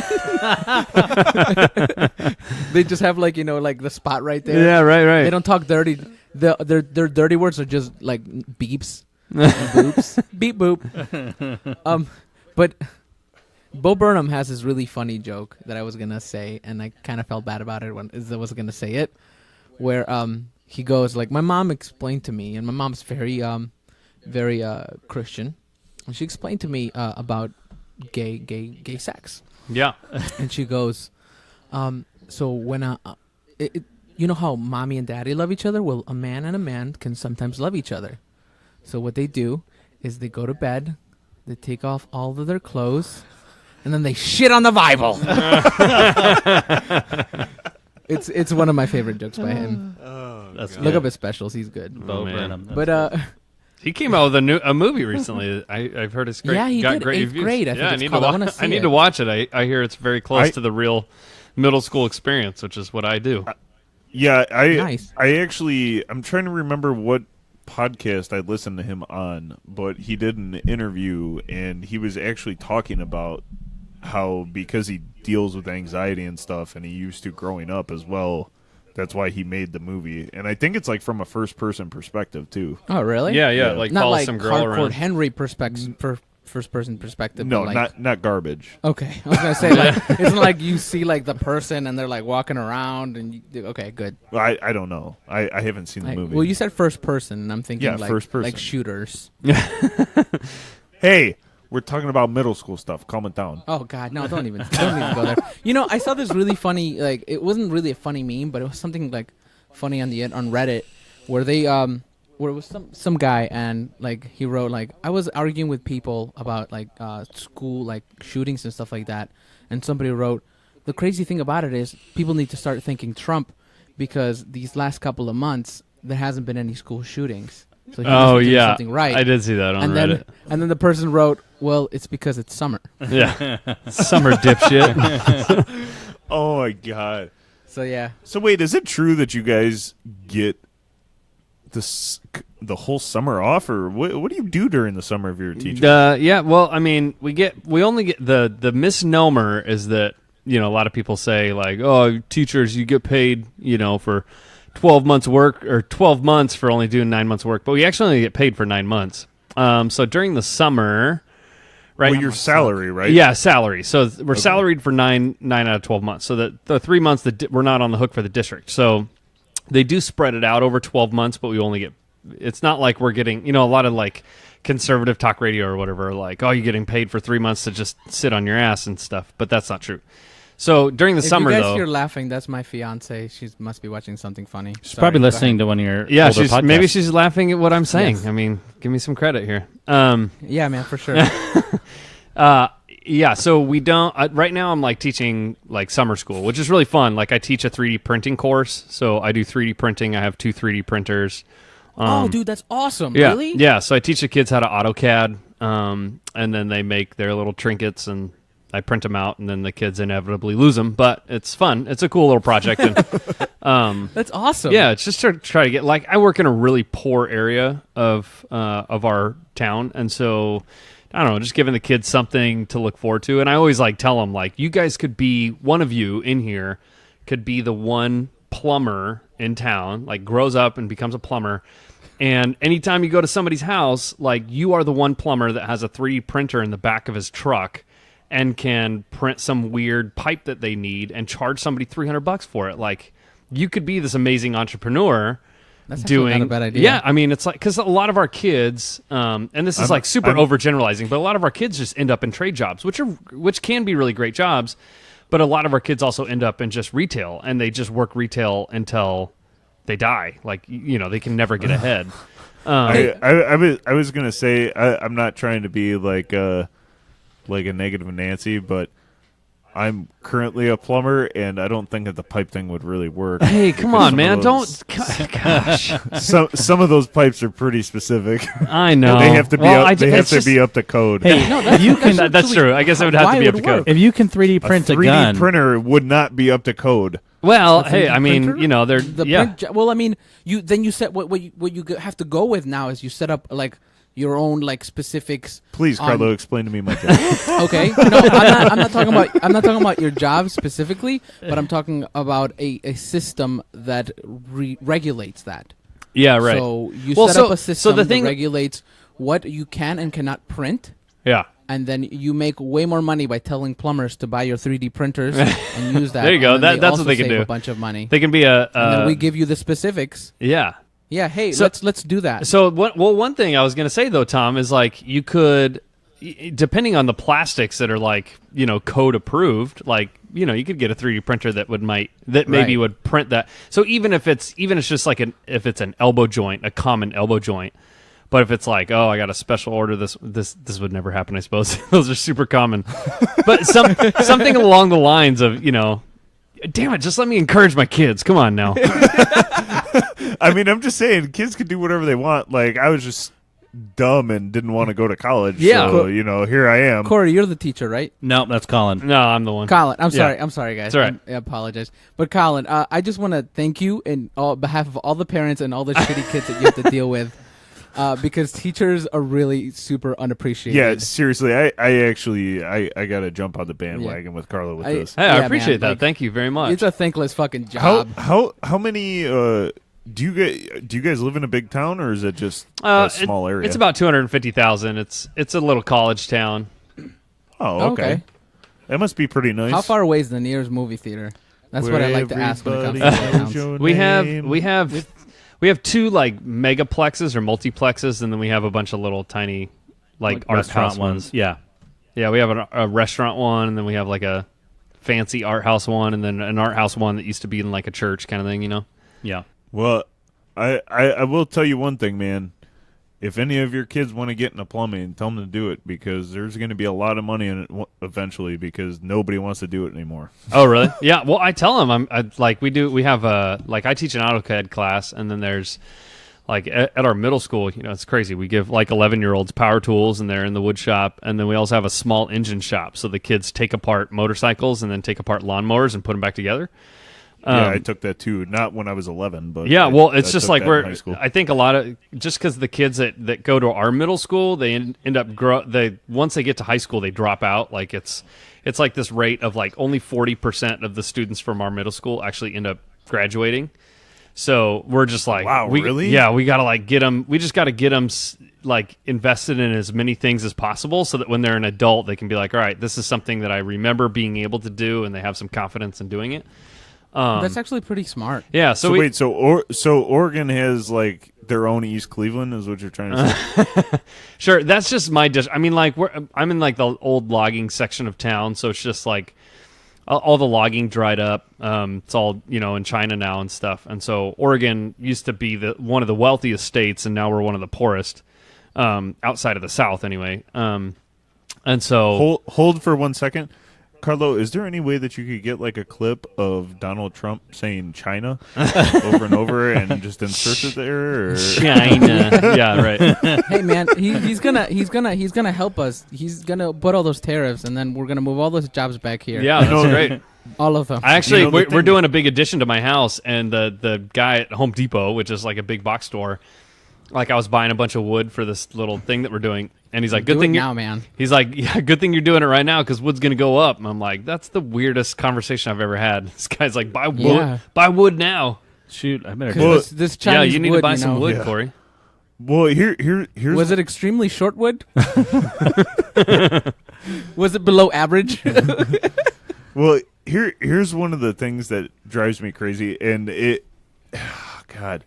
They just have like like the spot right there. Yeah, right. They don't talk dirty. Their dirty words are just like beeps, and boops, beep boop. But Bo Burnham has this really funny joke that I was gonna say, and I kind of felt bad about it when I was gonna say it, where he goes like, my mom explained to me, and my mom's very Christian, and she explained to me about gay sex, Yeah. and she goes, so when you know how mommy and daddy love each other? Well, a man and a man can sometimes love each other. So what they do is they go to bed, they take off all of their clothes, and then they shit on the Bible. It's one of my favorite jokes by him. Look up his specials; he's good. Bo man. Burnham. But He came out with a movie recently. I've heard it's great. Yeah, he got did. great 8th reviews. grade, I think yeah, it's I need called. to I wanna watch. see I need it. to watch it. I hear it's very close to the real middle school experience, which is what I do. Yeah, Nice. I'm trying to remember what podcast I listened to him on, but he did an interview, and he was actually talking about how because he deals with anxiety and stuff, and he used to growing up as well, that's why he made the movie. And I think it's like from a first-person perspective, too. oh, really? Yeah, like Not follow like some girl hardcore around. Henry first-person perspective. No, but like, not garbage. Okay, I was gonna say like it's not like you see like the person and they're like walking around and okay, good. I don't know. I haven't seen the movie. Well, you said first person, and I'm thinking Yeah, like first person. like shooters. Hey, we're talking about middle school stuff. Calm it down. Oh God, no! Don't even go there. I saw this really funny. Like, it wasn't really a funny meme, but it was something like funny on Reddit, where they where it was some guy, and like he wrote like, I was arguing with people about like school like shootings and stuff like that, and somebody wrote, the crazy thing about it is people need to start thanking Trump because these last couple of months there hasn't been any school shootings. So he must be doing something right. I did see that on Reddit. And then the person wrote, well, it's because it's summer. Yeah, summer dipshit. Oh my god. So yeah. So wait, is it true that you guys get the whole summer off, or what do you do during the summer if you're a teacher? Yeah, well, I mean, we only get the misnomer is that a lot of people say like, oh, teachers, you get paid for 12 months work or 12 months for only doing 9 months work, but we actually only get paid for 9 months. So during the summer, right? Well, your salary, right? Yeah, salary. So we're salaried for 9 out of 12 months. So the 3 months that we're not on the hook for the district. So they do spread it out over 12 months, but we only get. It's not like we're getting a lot of like conservative talk radio or whatever. Like, oh, you're getting paid for 3 months to just sit on your ass and stuff. But that's not true. So during the summer, if you guys though, hear laughing, that's my fiance. She must be watching something funny. She's probably listening to one of your older podcasts. maybe she's laughing at what I'm saying. Yes. I mean, give me some credit here. Yeah, man, for sure. Yeah, so we don't right now I'm like teaching like summer school, which is really fun. Like I teach a 3D printing course, so I do 3D printing. I have 2 3D printers. Oh, dude, that's awesome. Yeah, Really? yeah. So I teach the kids how to AutoCAD, and then they make their little trinkets, and I print them out, and then the kids inevitably lose them. But it's fun. It's a cool little project. And, That's awesome. yeah, it's just to try to get like I work in a really poor area of our town, and so I don't know, just giving the kids something to look forward to. And I always like tell them like, you guys could be one of you in here could be the one plumber in town, like grows up and becomes a plumber. And anytime you go to somebody's house, like you are the one plumber that has a 3D printer in the back of his truck and can print some weird pipe that they need and charge somebody $300 for it. Like you could be this amazing entrepreneur. That's actually not a bad idea. Yeah, I mean, it's like, because a lot of our kids, and this is super overgeneralizing, but a lot of our kids just end up in trade jobs, which can be really great jobs, but a lot of our kids also end up in just retail, and they just work retail until they die. Like, they can never get ahead. I was gonna say I'm not trying to be like a negative Nancy, but I'm currently a plumber, and I don't think that the pipe thing would really work. Hey, come on, man! Don't. Gosh, some of those pipes are pretty specific. I know they have to be be up to code. Hey, No, that's true. I guess it would have to be up to code. If you can 3D print a 3D gun, printer would not be up to code. Well, hey, I mean, they're Well, I mean, you set what you have to go with now is you set up like your own like specifics. Please, on- Carlo, explain to me my job. Okay, no, I'm not talking about your job specifically, but I'm talking about a system that regulates that. Yeah, right. So you Well, set up a system the thing that regulates what you can and cannot print. Yeah. And then you make way more money by telling plumbers to buy your 3D printers and use that. There you go. And then That's also what they can save do. A bunch of money. They can be and then we give you the specifics. Yeah. Yeah. Hey, So- let's do that. So one thing I was going to say though, Tom, is like you could, depending on the plastics that are like code approved, like you could get a 3D printer that maybe Right. would print that. So even if it's just like if it's an elbow joint, a common elbow joint. But if it's like, oh, I got a special order, this would never happen, I suppose. Those are super common. But something along the lines of, damn it, just let me encourage my kids. Come on now. I mean, I'm just saying, kids can do whatever they want. Like, I was just dumb and didn't want to go to college. Yeah. So, here I am. Corey, you're the teacher, right? no, that's Colin. No, I'm the one. Colin, I'm Yeah. sorry, guys. It's all right. I apologize. But Colin, I just want to thank you on behalf of all the parents and all the shitty kids that you have to deal with. Because teachers are really super unappreciated. Yeah, seriously, I actually got to jump on the bandwagon with Carlo with this. Hey, I Yeah, appreciate man, that. like, Thank you very much. It's a thankless fucking job. How many do you guys live in a big town, or is it just a small area? It's about 250,000. It's a little college town. Oh, okay. That must be pretty nice. How far away is the nearest movie theater? That's what I like to ask when it comes to Everybody towns. knows your We name. have two like megaplexes or multiplexes, and then we have a bunch of little tiny like art restaurant house ones. Yeah. Yeah, we have a restaurant one, and then we have like a fancy art house one, and then an art house one that used to be in like a church kind of thing, Yeah. Well, I will tell you one thing, man. If any of your kids want to get into plumbing, tell them to do it, because there's going to be a lot of money in it eventually, because nobody wants to do it anymore. Oh, really? Yeah. Well, I tell them we have I teach an AutoCAD class, and then there's like at our middle school, it's crazy. We give like 11-year-olds power tools, and they're in the wood shop, and then we also have a small engine shop, so the kids take apart motorcycles and then take apart lawnmowers and put them back together. Yeah, I took that too. Not when I was 11, but yeah. Well, it's I just took like that in high school. I think a lot of just because the kids that go to our middle school, they end up once they get to high school, they drop out. Like it's like this rate of like only 40% of the students from our middle school actually end up graduating. So we're just like, wow, really? Yeah, we got to like get them. We just got to get them like invested in as many things as possible, so that when they're an adult, they can be like, all right, this is something that I remember being able to do, and they have some confidence in doing it. That's actually pretty smart. Yeah. So wait, so Oregon has like their own East Cleveland, is what you're trying to say? Sure, that's just my I mean, like I'm in like the old logging section of town, so it's just like all the logging dried up. It's all in China now and stuff, and so Oregon used to be one of the wealthiest states, and now we're one of the poorest outside of the South, anyway. And so hold for 1 second. Carlo, is there any way that you could get like a clip of Donald Trump saying China over and over and just insert it there? Or? China, yeah, right. Hey man, he's gonna help us. He's gonna put all those tariffs, and then we're gonna move all those jobs back here. Yeah, that's great. All of them. I actually, the we're thing- doing a big addition to my house, and the guy at Home Depot, which is like a big box store, like I was buying a bunch of wood for this little thing that we're doing, and he's like, "Good Do thing it you're-" now, man. He's like, "Yeah, good thing you're doing it right now, because wood's gonna go up." And I'm like, "That's the weirdest conversation I've ever had." This guy's like, "Buy wood, Yeah. buy wood now." Shoot, I better. Because this Chinese yeah, you need wood, to buy some wood, Yeah. Corey. Well, here's Was it extremely short wood? Was it below average? Well, here's one of the things that drives me crazy, and God,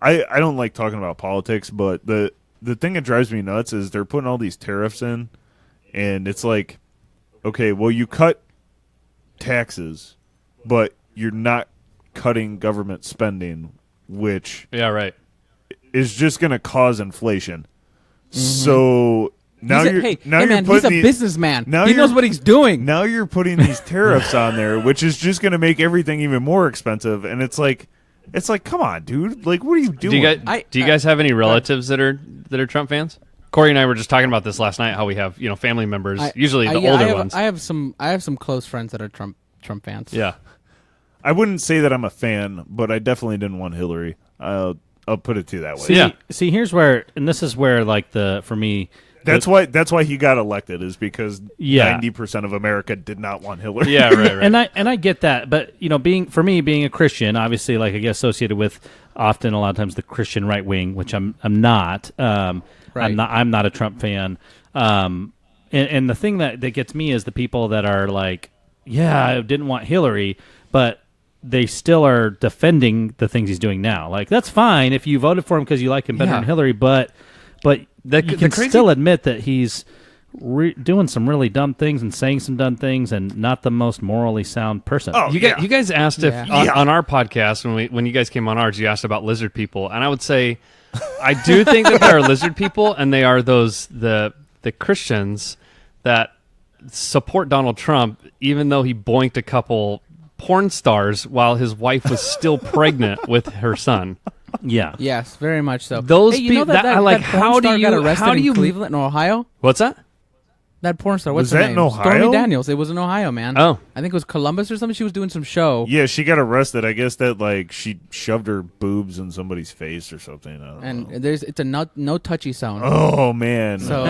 I don't like talking about politics, but the thing that drives me nuts is they're putting all these tariffs in, and it's like, okay, well, you cut taxes, but you're not cutting government spending, which right. is just going to cause inflation. So now you're man, he's a businessman. Now He you're- knows what he's doing. Now you're putting these tariffs on there, which is just going to make everything even more expensive. And it's like, come on, dude. Like, what are you doing? Do you guys have any relatives that are Trump fans? Corey and I were just talking about this last night. How we have family members, usually the older ones. I have some close friends that are Trump fans. Yeah, I wouldn't say that I'm a fan, but I definitely didn't want Hillary. I'll put it to you that way. See, here's where, and this is where, like, for me, that's why he got elected, is because 90% of America did not want Hillary. Yeah, right. and I get that, but being a Christian, obviously, like, I get associated with often a lot of times the Christian right wing, which I'm not. Right. I'm not a Trump fan. And the thing that gets me is the people that are like, yeah, I didn't want Hillary, but they still are defending the things he's doing now. Like, that's fine if you voted for him because you like him better than Hillary, but you can still admit that he's doing some really dumb things and saying some dumb things and not the most morally sound person. Oh, you guys asked if Yeah. on our podcast when you guys came on ours, you asked about lizard people, and I would say I do think that there are lizard people, and they are the Christians that support Donald Trump, even though he boinked a couple porn stars while his wife was still pregnant with her son. Yeah. Yes, very much so. Those hey, you know people- that I like, that porn how do star you- got arrested how do you- in Cleveland, Ohio? What's that? That porn star. What's Was her that name? in Ohio? Stormy Daniels. It was in Ohio, man. Oh. I think it was Columbus or something. She was doing some show. Yeah, she got arrested. I guess that, like, she shoved her boobs in somebody's face or something. I don't know. And it's a no touchy zone. Oh man! So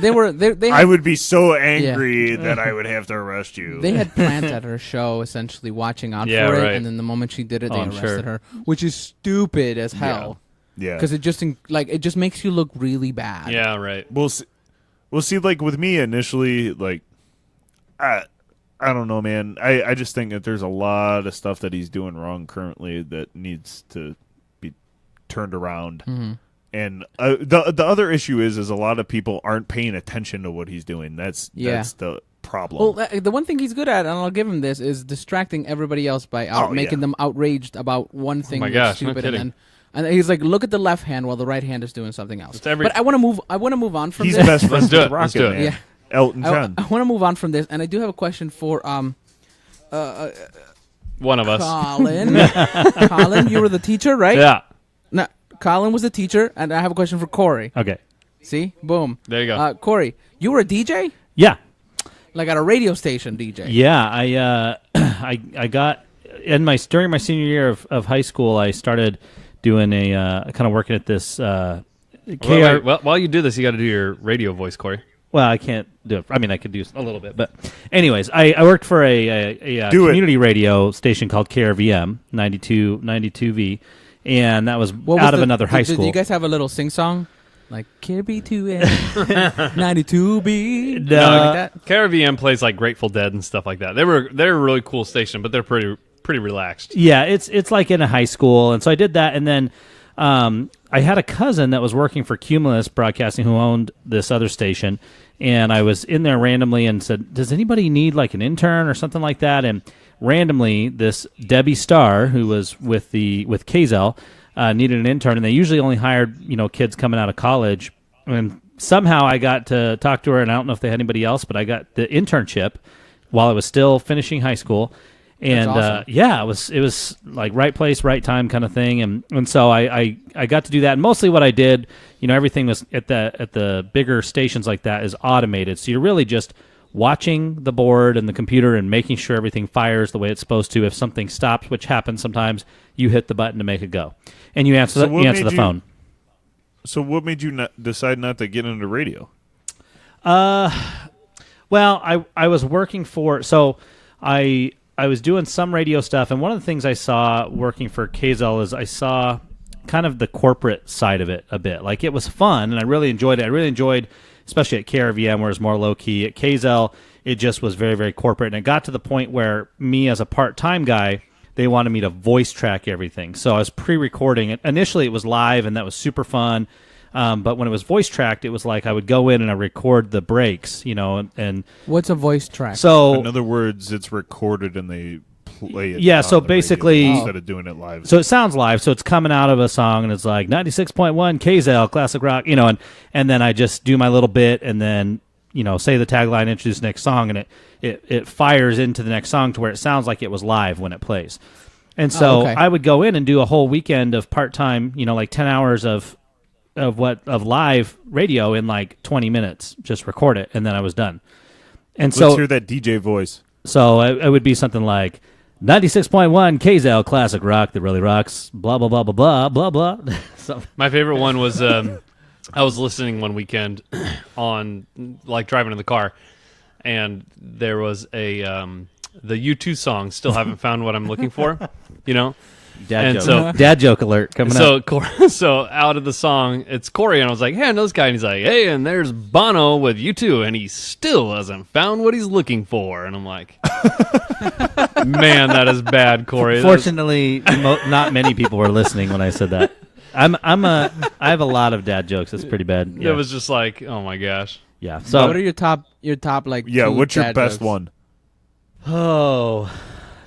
they I would be so angry that I would have to arrest you. They had plants at her show, essentially watching out Yeah, for it, right. and then the moment she did it, they I'm arrested sure. her, which is stupid as hell. Yeah, Because it just it just makes you look really bad. Yeah, right. We'll see. Like with me initially, like I don't know, man. I just think that there's a lot of stuff that he's doing wrong currently that needs to be turned around. Mm-hmm. And the other issue is a lot of people aren't paying attention to what he's doing. That's the problem. Well, the one thing he's good at, and I'll give him this, is distracting everybody else by making them outraged about one thing my that's gosh, no stupid, kidding. and he's like, look at the left hand while the right hand is doing something else. It's But I want to move on from He's this. best friends do with it. Let's Rocket do it. Man. Yeah. Elton I John. want to move on from this, and I do have a question for One of us. Collin. Collin, you were the teacher, right? Yeah. No, Collin was the teacher, and I have a question for Corey. Okay. See, boom. There you go. Corey, you were a DJ, Yeah. like at a radio station DJ. Yeah. I got during my senior year of high school, I started doing kind of working at this KR. Well, while you do this, you got to do your radio voice, Corey. Well, I can't do it. I mean, I could do a little bit, but anyways, I worked for a Do it. community radio station called KRVM 92V, and that was What was out of the- another high did school. you guys have a little sing song? Like KB2M, 92B. No. Like that? KRVM plays like Grateful Dead and stuff like that. They're a really cool station, but they're pretty relaxed. Yeah, it's like in a high school, and so I did that, and then I had a cousin that was working for Cumulus Broadcasting who owned this other station, and I was in there randomly and said, "Does anybody need like an intern or something like that?" And randomly, this Debbie Starr, who was with Kazel, needed an intern, and they usually only hired kids coming out of college, and somehow I got to talk to her, and I don't know if they had anybody else, but I got the internship while I was still finishing high school. And awesome. it was like right place, right time kind of thing, and so I got to do that. And mostly what I did, everything was at the bigger stations like that is automated, so you're really just watching the board and the computer and making sure everything fires the way it's supposed to. If something stops, which happens sometimes, you hit the button to make it go, and you answer the phone. So what made you decide not to get into radio? Well, I was working for I was doing some radio stuff, and one of the things I saw working for Kazel is I saw kind of the corporate side of it a bit. Like, it was fun, and I really enjoyed it. I really enjoyed, especially at KRVM, where it's more low-key. At KZL, it just was very, very corporate. And it got to the point where me, as a part-time guy, they wanted me to voice track everything. So I was pre-recording it. Initially, it was live, and that was super fun. But when it was voice tracked, it was like I would go in and I record the breaks, and What's a voice track? so In other words, it's recorded and they play it. Yeah, on so the radio basically- instead of doing it live. So it sounds live, so it's coming out of a song, and it's like 96.1 KZL, classic rock, and then I just do my little bit, and then, say the tagline, introduce the next song, and it fires into the next song to where it sounds like it was live when it plays. And so okay. I would go in and do a whole weekend of part-time, like 10 hours of live radio in like 20 minutes, just record it, and then I was done. And Let's hear that DJ voice. So it would be something like 96.1 KZL, classic rock that really rocks, blah, blah, blah, blah, blah, blah, blah. So, My favorite one was I was listening one weekend on, like, driving in the car, and there was the U2 song, Still Haven't Found What I'm Looking For, dad And joke. so- Dad joke alert coming up. So out of the song, it's Corey, and I was like, hey, I know this guy, and he's like, hey, and there's Bono with U2, and he still hasn't found what he's looking for, and I'm like, man, that is bad, Corey. Fortunately, not many people were listening when I said that. I have a lot of dad jokes. It's pretty bad. It Yeah. was just like, oh my gosh. Yeah. What So are your top like? Yeah, two what's your dad best jokes? one? oh,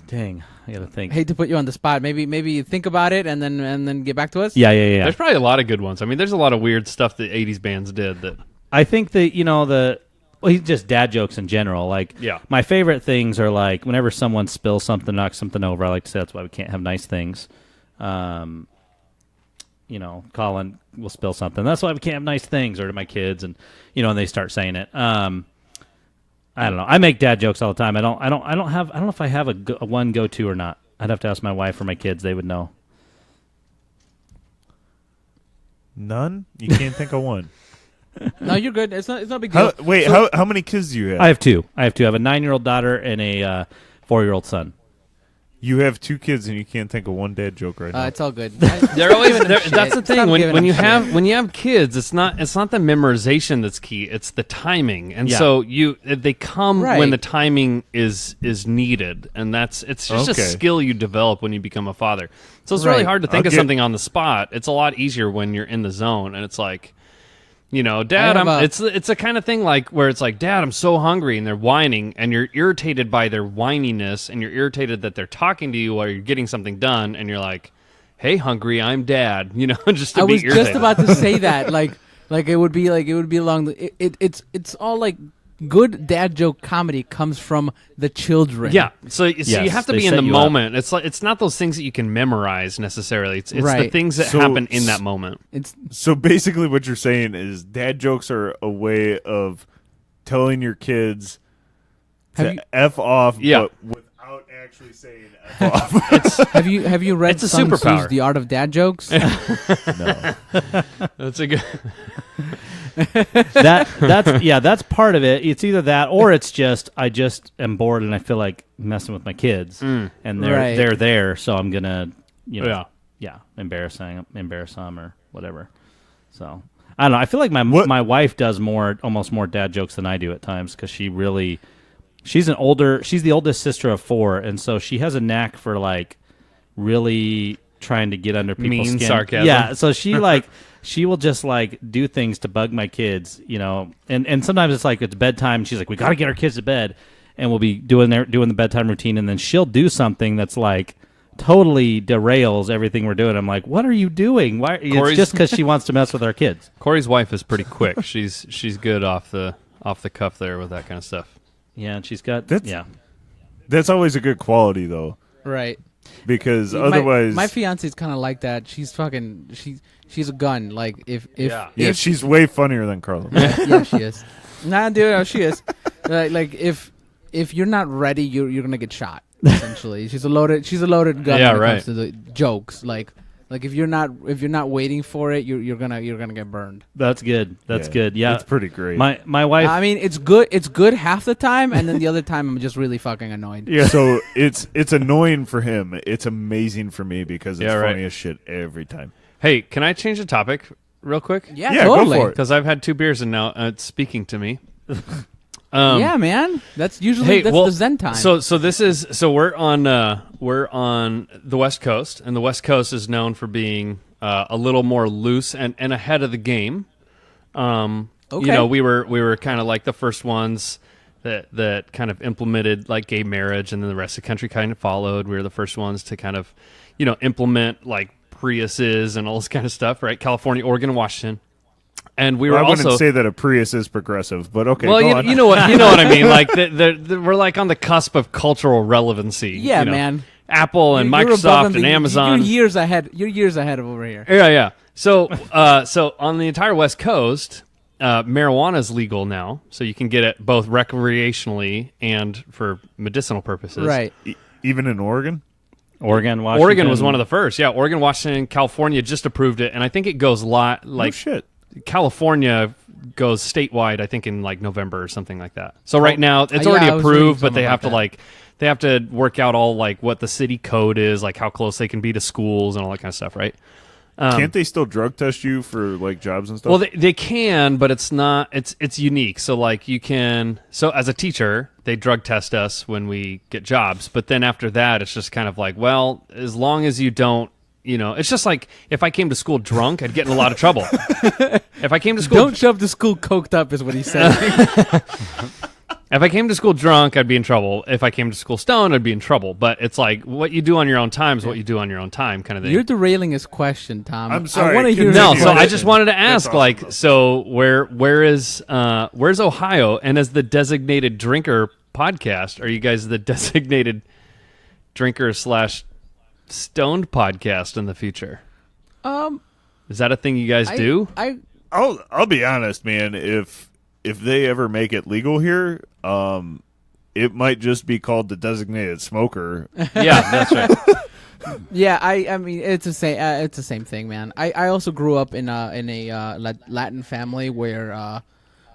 dang, I gotta think. Hate to put you on the spot. Maybe you think about it and then get back to us. Yeah. There's probably a lot of good ones. I mean, there's a lot of weird stuff that 80s bands did that. I think that he's just dad jokes in general. Like, Yeah. my favorite things are like whenever someone spills something, knocks something over. I like to say that's why we can't have nice things. Colin will spill something. That's why we can't have nice things, or to my kids, and and they start saying it. I don't know. I make dad jokes all the time. I don't know if I have a one go to or not. I'd have to ask my wife or my kids. They would know. None? You can't think of one. No, you're good. It's not a big deal. How many kids do you have? I have two. I have a 9-year-old daughter and a 4-year-old son. You have 2 kids and you can't think of one dad joke right now. It's all good. They're always Giving them shit. that's the thing. Stop When giving you them have when you have kids, it's not the memorization that's key. It's the timing, and Yeah. so they come Right. when the timing is needed, and it's just a Okay. skill you develop when you become a father. So it's really Right. hard to think I'll of get- something on the spot. It's a lot easier when you're in the zone, and it's like, Dad, have a- it's a kind of thing like where it's like, Dad, I'm so hungry, and they're whining, and you're irritated by their whininess, and you're irritated that they're talking to you while you're getting something done, and you're like, hey, hungry, I'm Dad, just to I be was irritated. just about to say that. Like it would be along the. It's all like good dad joke comedy comes from the children. Yeah, so you Yes, have to they be in set the you up. moment. It's like it's not those things that you can memorize necessarily. It's the Right. things that So- happen in that moment. It's So basically what you're saying is dad jokes are a way of telling your kids Have to you- F off, Yeah. but without actually saying F off. have you read It's a Sun Tzu's superpower. The Art of Dad Jokes? No. That's a good. That's part of it. It's either that or it's just I just am bored and I feel like messing with my kids, and Right. they're there, so I'm gonna Yeah. embarrass them or whatever. So I don't know. I feel like my wife does almost more dad jokes than I do at times because she's the oldest sister of 4, and so she has a knack for like really trying to get under people's Mean skin. sarcasm. Yeah, so she will just like do things to bug my kids, and sometimes it's like it's bedtime. And she's like, we got to get our kids to bed, and we'll be doing the bedtime routine, and then she'll do something that's like totally derails everything we're doing. I'm like, what are you doing? Why? It's Corey's- just because she wants to mess with our kids. Corey's wife is pretty quick. She's good off the cuff there with that kind of stuff. Yeah, and she's got That's- That's always a good quality though, Right. because otherwise, my fiance's kind of like that. She's fucking. She's a gun. Like if she's way funnier than Carla. yeah, she is. Nah, dude, she is. Like if you're not ready, you're gonna get shot. Essentially, she's a loaded gun Yeah, when it right. comes to the jokes. Like if you're not waiting for it, you're gonna get burned. That's good. That's good. Yeah, it's pretty great. my wife. I mean, it's good. It's good half the time, and then the other time I'm just really fucking annoyed. Yeah. So it's annoying for him. It's amazing for me because it's Yeah, right. funny as shit every time. Hey, can I change the topic real quick? Yeah, Yeah, totally. go for it. Because I've had 2 beers and now it's speaking to me. Yeah, man. That's usually the Zen time. So we're on the West Coast, and the West Coast is known for being a little more loose and ahead of the game. Okay. You know, we were kind of like the first ones that kind of implemented like gay marriage, and then the rest of the country kind of followed. We were the first ones to kind of, you know, implement like Priuses and all this kind of stuff, right? California, Oregon, and Washington. And we were I wouldn't also say that a Prius is progressive, but okay. well, go you, on. you know what I mean. Like we're like on the cusp of cultural relevancy. yeah, you know? man. Apple and You're above Microsoft and the- Amazon. You're years ahead. You're years ahead of over here. Yeah. So on the entire West Coast, marijuana is legal now, so you can get it both recreationally and for medicinal purposes. Right. Even in Oregon? Oregon, Washington. Oregon was one of the first. Yeah, Oregon, Washington, California just approved it, and I think it goes Oh, like shit. California goes statewide. I think in like November or something like that. So right now it's yeah, already I was reading approved, but something they have to about that. like they have to work out all like what the city code is, like how close they can be to schools and all that kind of stuff, right? Can't they still drug test you for like jobs and stuff? Well, they can, but it's not. It's unique. So like you can. So as a teacher, they drug test us when we get jobs. But then after that, it's just kind of like, well, as long as you don't, you know, it's just like if I came to school drunk, I'd get in a lot of trouble. If I came to school, Don't shove the school coked up, is what he said. if I came to school drunk, I'd be in trouble. If I came to school stoned, I'd be in trouble. But it's like what you do on your own time is what you do on your own time, kind of thing. You're derailing his question, Tom. I'm sorry, I want to hear. continue. No, his so I question. just wanted to That's ask, awesome, like, though. so where's Ohio? And as the designated drinker podcast, are you guys the designated drinker / stoned podcast in the future? Is that a thing you guys do? I'll be honest, man. If they ever make it legal here, it might just be called the designated smoker. Yeah, that's right. Yeah, I mean it's the same thing, man. I also grew up in a Latin family where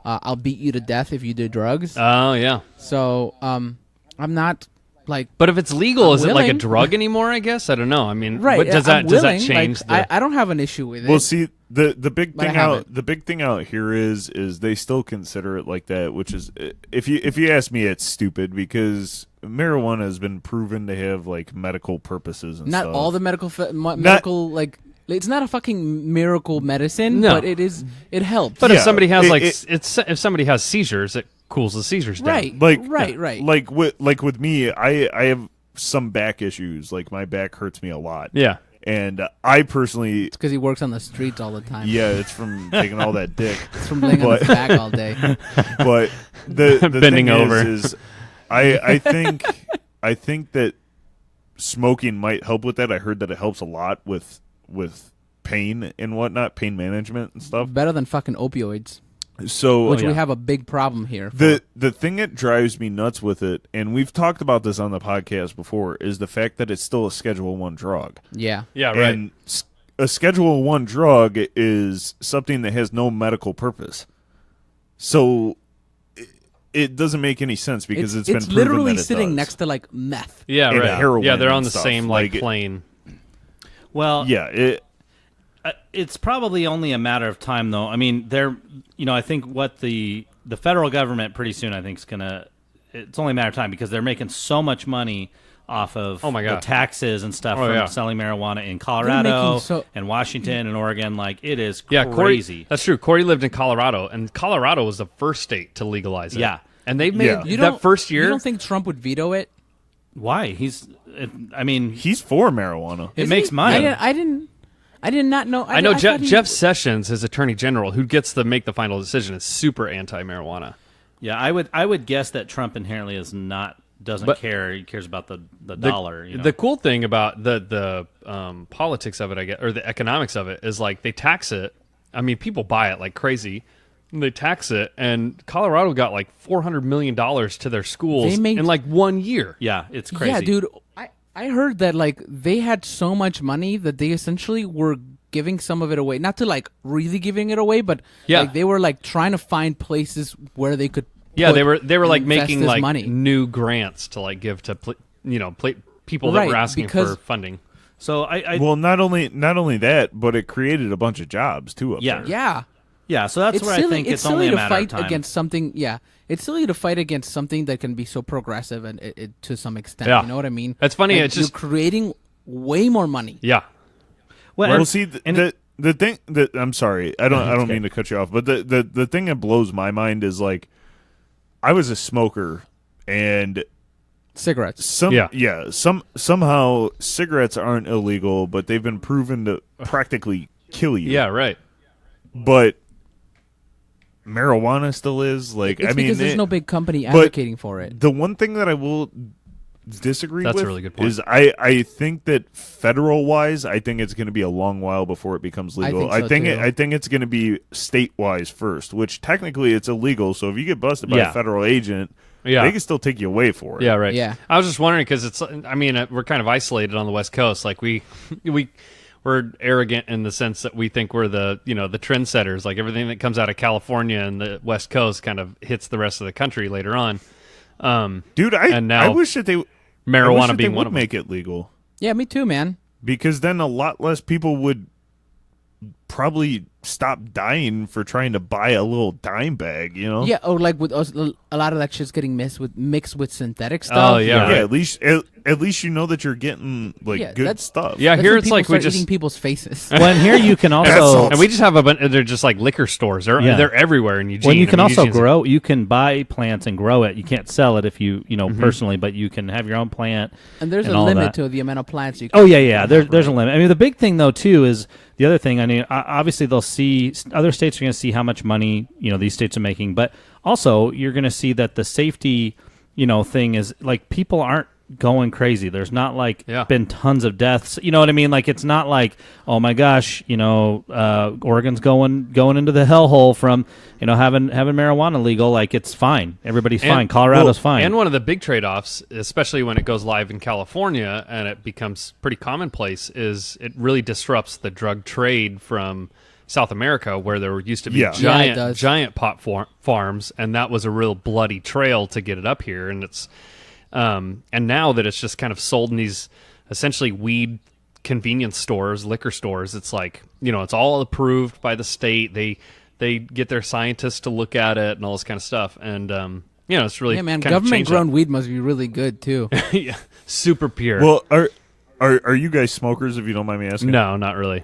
I'll beat you to death if you do drugs. Oh, yeah. So I'm not like But if it's legal, I'm is it like a willing. drug anymore? I guess I don't know. I mean, right. what, does I'm that willing, change? Like, I don't have an issue with it. Well, see, the big But I thing haven't. the big thing out here is they still consider it like that, which is if you ask me, it's stupid because marijuana has been proven to have like medical purposes and not stuff. all the medical like it's not a fucking miracle medicine, No. but it helps. But if Yeah, somebody has if somebody has seizures, it cools the seizures down. right, like right. like with me, I have some back issues. Like my back hurts me a lot. Yeah. And I personally, It's because he works on the streets all the time. yeah, it's from taking all that dick. It's from laying on But- his back all day. But the Bending thing over. is I think that smoking might help with that. I heard that it helps a lot with pain and whatnot, pain management and stuff. Better than fucking opioids, So which yeah. we have a big problem here. the thing that drives me nuts with it, and we've talked about this on the podcast before, is the fact that it's still a Schedule 1 drug. Yeah. Yeah, right. And a Schedule 1 drug is something that has no medical purpose. So it doesn't make any sense because it's been proven literally that it sitting does. next to like meth. Yeah, And right. heroin Yeah, they're on and the stuff. same Like, plane. Well, Yeah, it's probably only a matter of time, though. I mean, I think what the federal government pretty soon, I think, is gonna. It's only a matter of time because they're making so much money off of Oh my the God. taxes and stuff Oh, from yeah. selling marijuana in making Colorado so- and Washington and Oregon. Like it is Yeah, crazy. Corey. That's true. Corey lived in Colorado, and Colorado was the first state to legalize it. Yeah. and they made Yeah. that first year. You don't think Trump would veto it? Why? I mean, he's for marijuana. it Is makes he? money. I did not know. I know thought he- Jeff Sessions, his attorney general, who gets to make the final decision, is super anti-marijuana. Yeah, I would guess that Trump inherently doesn't But- care. He cares about the dollar. You know? The cool thing about the politics of it, I guess, or the economics of it, is like they tax it. I mean, people buy it like crazy. And they tax it, and Colorado got like $400 million to their schools They made- in like 1 year. yeah, it's crazy. Yeah, dude. I heard that like they had so much money that they essentially were giving some of it away. Not to like really giving it away, but Yeah. like they were like trying to find places where they could. Yeah, put they were like invest making this like money. new grants to like give to people that Right, were asking because- for funding. So I Well, not only that, but it created a bunch of jobs too up Yeah. there. Yeah. yeah. So that's where I think it's only a silly to matter of fight time. against something. Yeah, it's silly to fight against something that can be so progressive and it to some extent. Yeah. You know what I mean? That's funny, Like, it's just- you're creating way more money. Yeah. well, Well, and- see, and the thing that I'm sorry, I don't okay. mean to cut you off, but the thing that blows my mind is like, I was a smoker, and Cigarettes. somehow cigarettes aren't illegal, but they've been proven to practically kill you. Yeah, right. But marijuana still is like. It's I mean, because there's no big company but advocating for it. The one thing that I will disagree That's a with really good point. is I think that federal wise, I think it's going to be a long while before it becomes legal. I think so, too. I think it's going to be state wise first, which technically it's illegal. So if you get busted by Yeah. a federal agent, Yeah. they can still take you away for it. Yeah, right. Yeah. I was just wondering because it's. I mean, we're kind of isolated on the West Coast. Like we're arrogant in the sense that we think we're the the trendsetters. Like everything that comes out of California and the West Coast kind of hits the rest of the country later on. Dude, And now I wish that they marijuana being would one of them. make it legal, Yeah, me too, man. because then a lot less people would probably stop dying for trying to buy a little dime bag. You know? Yeah, or like with us, a lot of that shit's getting mixed with synthetic stuff. Oh yeah, Yeah, right. at least you know that you're getting like Yeah, good that's- stuff. Yeah, That's here when it's people like we start just eating people's faces. well, and here you can also Assholes. and we just have they're just like liquor stores. Yeah. They're everywhere in Eugene. Well, you can I mean, also Eugene's- grow. You can buy plants and grow it. You can't sell it if you personally, but you can have your own plant. And there's and a all limit that. to the amount of plants you can Oh yeah. There's a limit. I mean, the big thing though too is the other thing. I mean, obviously they'll see other states are going to see how much money these states are making, but also you're going to see that the safety thing is like people aren't going crazy. There's not like Yeah. been tons of deaths. You know what I mean? Like it's not like, oh my gosh, Oregon's going into the hellhole from having marijuana legal. Like it's fine. Everybody's And- fine. Colorado's fine. And one of the big trade-offs, especially when it goes live in California and it becomes pretty commonplace, is it really disrupts the drug trade from South America, where there used to be Yeah. Yeah, it does. giant pot farms, and that was a real bloody trail to get it up here. And it's and now that it's just kind of sold in these essentially weed convenience stores, liquor stores, it's like it's all approved by the state. They get their scientists to look at it and all this kind of stuff, and it's really Yeah, man. kind of Government changed grown weed must be really good too. that. Yeah, super pure. Well, are you guys smokers? If you don't mind me asking. no, not really.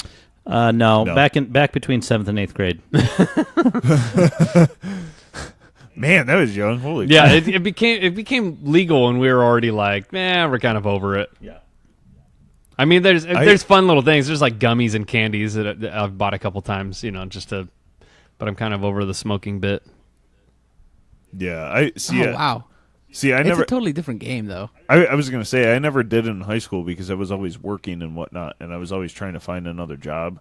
No, No. back between 7th and 8th grade. Man, that was young. Holy. Yeah, it became legal, and we were already like, we're kind of over it. Yeah. I mean, there's fun little things. There's like gummies and candies that I've bought a couple times, but I'm kind of over the smoking bit. Yeah, I see. Oh wow, See, I it's never. a totally different game though. I was gonna say I never did it in high school because I was always working and whatnot, and I was always trying to find another job.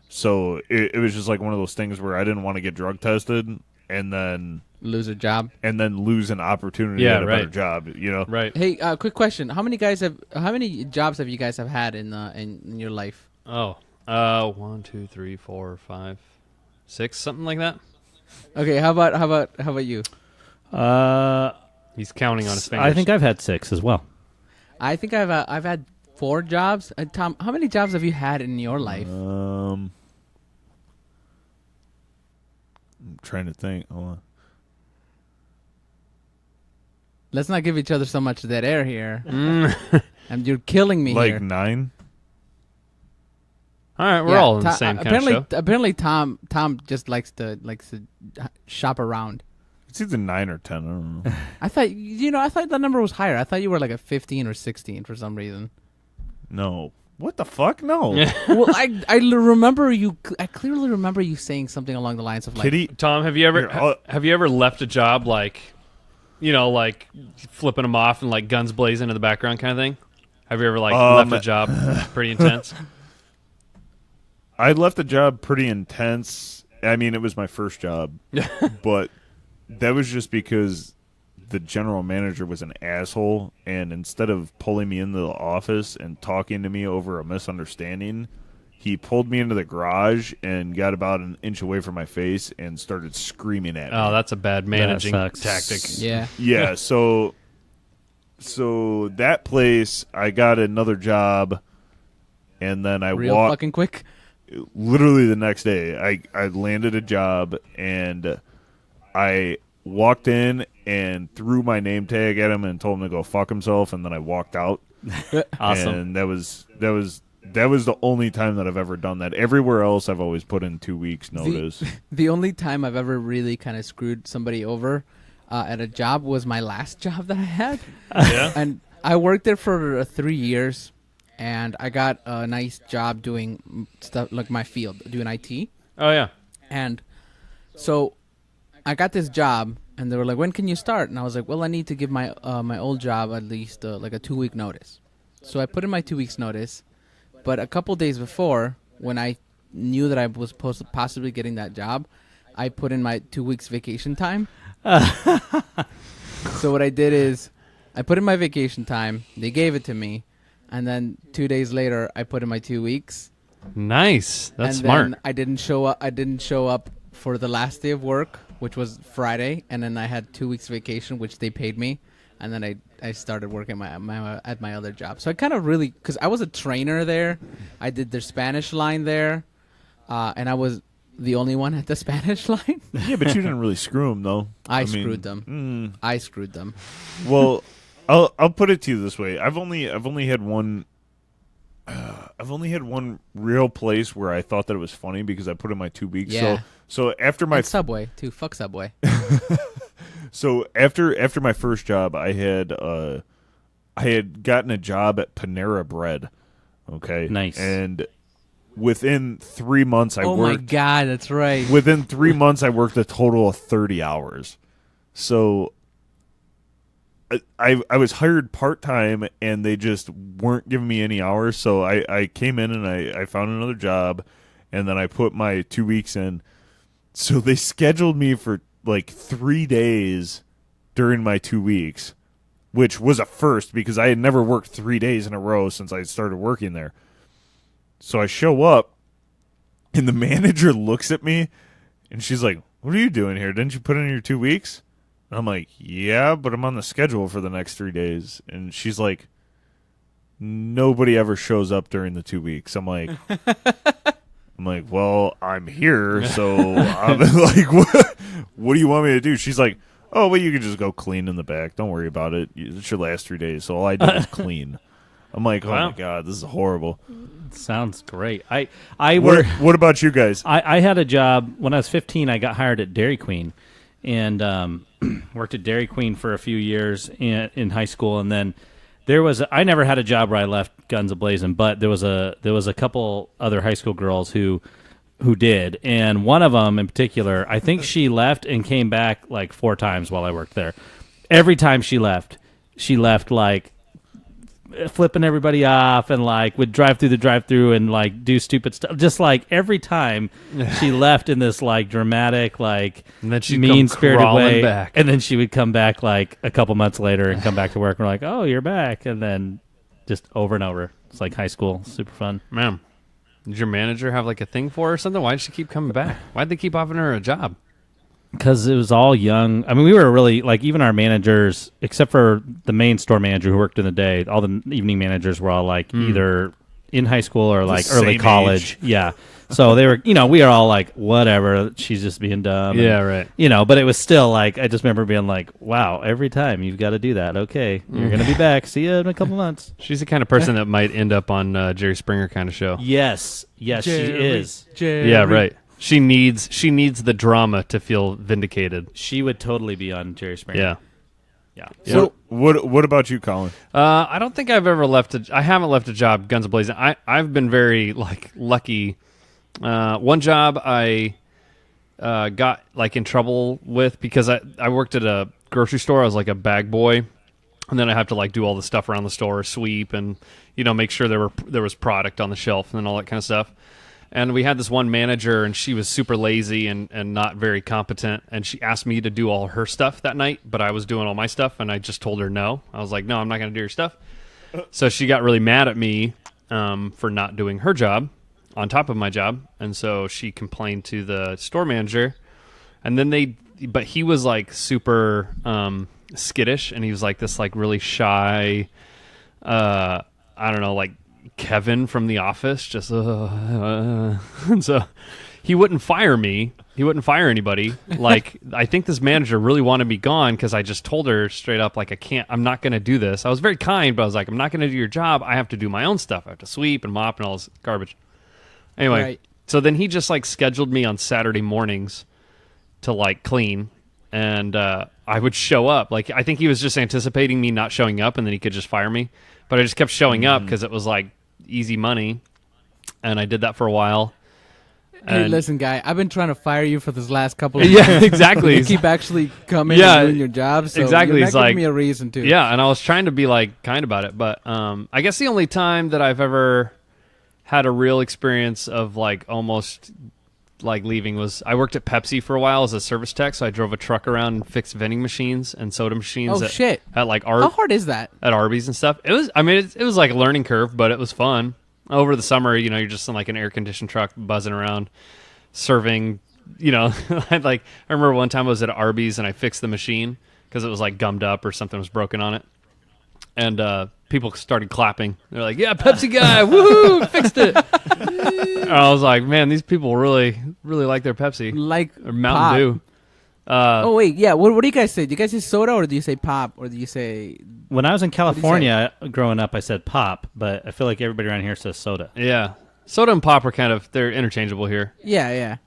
So it was just like one of those things where I didn't want to get drug tested and then Lose a job. lose an opportunity Yeah, at a better right. job. Right. Hey, quick question: How many jobs have you guys have had in your life? Oh, 1, 2, 3, 4, 5, 6, something like that. Okay, how about you? He's counting on his fingers. I think I've had 6 as well. I think I've had 4 jobs. Tom, how many jobs have you had in your life? I'm trying to think. Hold on. Let's not give each other so much dead air here. And you're killing me Like here. 9. All right, we're Yeah, all in the same kind apparently, of show. apparently, Tom just likes to shop around. It's either 9 or 10. I don't know. I thought that number was higher. I thought you were like a 15 or 16 for some reason. No. What the fuck? No. Well, I remember you. I clearly remember you saying something along the lines of like, Kitty. Tom, have you ever Here, have you ever left a job like flipping them off and like guns blazing in the background kind of thing? Have you ever left a job pretty intense? I left the job pretty intense. I mean, it was my first job, but that was just because the general manager was an asshole, and instead of pulling me into the office and talking to me over a misunderstanding, he pulled me into the garage and got about an inch away from my face and started screaming at me. Oh, that's a bad managing sucks. tactic. yeah, Yeah, so that place, I got another job and then I Real walked. fucking quick. Literally the next day, I landed a job, and I walked in and threw my name tag at him and told him to go fuck himself, and then I walked out. Awesome. And that was the only time that I've ever done that. Everywhere else, I've always put in 2 weeks notice. The only time I've ever really kind of screwed somebody over at a job was my last job that I had. Yeah. And I worked there for 3 years, and I got a nice job doing stuff like my field, doing IT. Oh yeah. And so I got this job, and they were like, "When can you start?" And I was like, "Well, I need to give my my old job at least like a 2-week notice." So I put in my 2 weeks notice, but a couple days before, when I knew that I was supposed to possibly getting that job, I put in my 2 weeks vacation time. So what I did is I put in my vacation time. They gave it to me, and then 2 days later, I put in my 2 weeks. Nice. That's And smart. then I didn't show up. I didn't show up for the last day of work, which was Friday, and then I had 2 weeks vacation, which they paid me, and then I started working at my other job. So I kind of really, because I was a trainer there, I did their Spanish line there, and I was the only one at the Spanish line. Yeah, but you didn't really screw him, though. I mean, screwed them. I screwed them. Well, I'll put it to you this way: I've only had one. I've only had one real place where I thought that it was funny because I put in my 2 weeks. Yeah. So after my And Subway too. Fuck Subway. so after my first job, I had gotten a job at Panera Bread. Okay, Nice. And within 3 months, I Oh worked. my god, that's right. Within 3 months, I worked a total of 30 hours. So I was hired part-time, and they just weren't giving me any hours. So I came in, and I found another job, and then I put my 2 weeks in. So they scheduled me for like 3 days during my 2 weeks, which was a first because I had never worked 3 days in a row since I started working there. So I show up, and the manager looks at me, and she's like, "What are you doing here? Didn't you put in your 2 weeks?" And I'm like, "Yeah, but I'm on the schedule for the next 3 days." And she's like, "Nobody ever shows up during the 2 weeks." I'm like, "Well, I'm here, so I'm like, what do you want me to do?" She's like, "Oh, well, you can just go clean in the back. Don't worry about it. It's your last 3 days, so all I did was clean." I'm like, "Oh Wow. my god, this is horrible." Sounds great. What about you guys? I had a job when I was 15. I got hired at Dairy Queen, and worked at Dairy Queen for a few years in high school, and then I never had a job where I left guns a-blazing, but there was a couple other high school girls who did, and one of them in particular, I think she left and came back like 4 times while I worked there. Every time she left like flipping everybody off, and like would drive through the drive-through and like do stupid stuff. Just like every time she left in this like dramatic, like And then she'd mean-spirited come crawling way, back. and then she would come back like a couple months later and come back to work. And we're like, "Oh, you're back!" And then just over and over. It's like high school, super fun. Man, did your manager have like a thing for her or something? Why did she keep coming back? Why'd they keep offering her a job? Because it was all young. I mean, we were really, like, even our managers, except for the main store manager who worked in the day, all the evening managers were all, like, either in high school or, like, early same college. age. Yeah. So they were, we are all like, whatever, she's just being dumb. Yeah, and, right. But it was still, like, I just remember being like, wow, every time you've got to do that. Okay, you're going to be back. See you in a couple months. She's the kind of person that might end up on Jerry Springer kind of show. Yes, she is. Yeah, right. She needs the drama to feel vindicated. She would totally be on Jerry Springer. Yeah. Yeah. So what about you, Colin? I don't think I've ever I haven't left a job guns a-blazing. I've been very lucky. One job I got like in trouble with because I worked at a grocery store. I was like a bag boy, and then I have to like do all the stuff around the store, sweep, and make sure there was product on the shelf and all that kind of stuff. And we had this one manager, and she was super lazy and not very competent. And she asked me to do all her stuff that night, but I was doing all my stuff, and I just told her no. I was like, no, I'm not going to do your stuff. So she got really mad at me for not doing her job on top of my job. And so she complained to the store manager. And then but he was like super skittish, and he was like this like really shy, I don't know, like Kevin from The Office, just and so he wouldn't fire me. He wouldn't fire anybody. Like, I think this manager really wanted me gone because I just told her straight up, like, I'm not going to do this. I was very kind, but I was like, I'm not going to do your job. I have to do my own stuff. I have to sweep and mop and all this garbage. Anyway, Right. So then he just, like, scheduled me on Saturday mornings to, like, clean. And I would show up. Like, I think he was just anticipating me not showing up, and then he could just fire me. But I just kept showing up because it was, like, easy money. And I did that for a while. Hey, And- listen, guy. I've been trying to fire you for this last couple of Yeah, months. exactly. You keep actually coming Yeah, and doing your job. So exactly. You're It's not giving like- me a reason to. Yeah, and I was trying to be, like, kind about it. But I guess the only time that I've ever had a real experience of, like, almost, like, leaving was I worked at Pepsi for a while as a service tech. So I drove a truck around and fixed vending machines and soda machines Oh, shit. at like, How hard is that? at Arby's and stuff. It was, I mean, it was like a learning curve, but it was fun. Over the summer, you know, you're just in like an air conditioned truck buzzing around, serving. You know, I remember one time I was at Arby's and I fixed the machine because it was like gummed up or something was broken on it, and people started clapping. They're like, "Yeah, Pepsi guy, woohoo, fixed it!" And I was like, "Man, these people really like their Pepsi Like or Mountain pop. Dew." Oh wait, yeah. What do you guys say? Do you guys say soda or do you say pop or do you say? When I was in say? California growing up, I said pop, but I feel like everybody around here says soda. Yeah, soda and pop are they're interchangeable here. Yeah, yeah.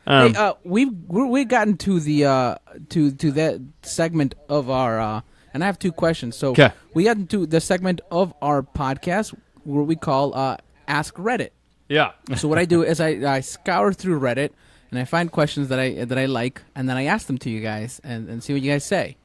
Um, Hey, we've gotten to the to that segment of our and I have two questions. So 'Kay. we got into the segment of our podcast where we call Ask Reddit. yeah. So what I do is I scour through Reddit and I find questions that I like and then I ask them to you guys and see what you guys say.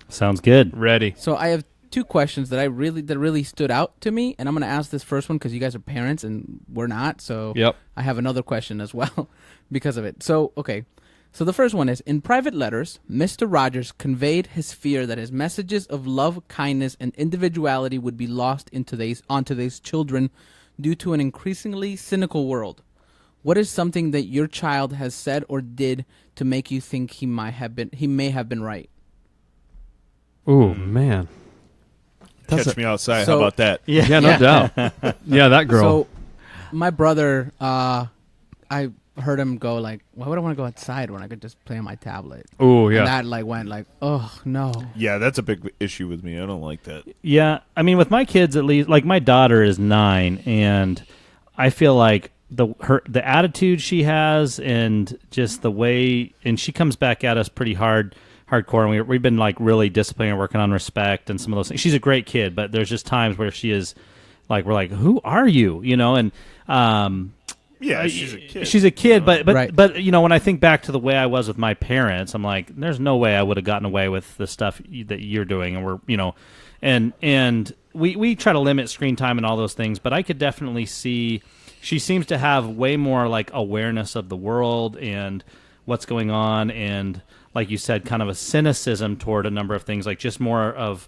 Sounds good. Ready. So I have two questions that really stood out to me, and I'm going to ask this first one because you guys are parents and we're not. So Yep. I have another question as well because of it. So okay, so the first one is: in private letters, Mr. Rogers conveyed his fear that his messages of love, kindness, and individuality would be lost on today's children due to an increasingly cynical world. What is something that your child has said or did to make you think he may have been right? Ooh, man. Catch me outside. So- How about that? Yeah, no doubt. Yeah, that girl. So, my brother, I heard him go like, "Why would I want to go outside when I could just play on my tablet?" Ooh, yeah. And that like went like, "Oh no." Yeah, that's a big issue with me. I don't like that. Yeah, I mean, with my kids at least, like my daughter is 9, and I feel like the attitude she has and just the way, and she comes back at us pretty hardcore, and we've been like really disciplining and working on respect and some of those things. She's a great kid, but there's just times where she is like, we're like, who are you? You know, and Yeah, she's a kid. she's a kid, but Right. but you know, when I think back to the way I was with my parents, I'm like, there's no way I would have gotten away with the stuff that you're doing, and we're, you know, and we try to limit screen time and all those things, but I could definitely see she seems to have way more like awareness of the world and what's going on, and like you said, kind of a cynicism toward a number of things, like just more of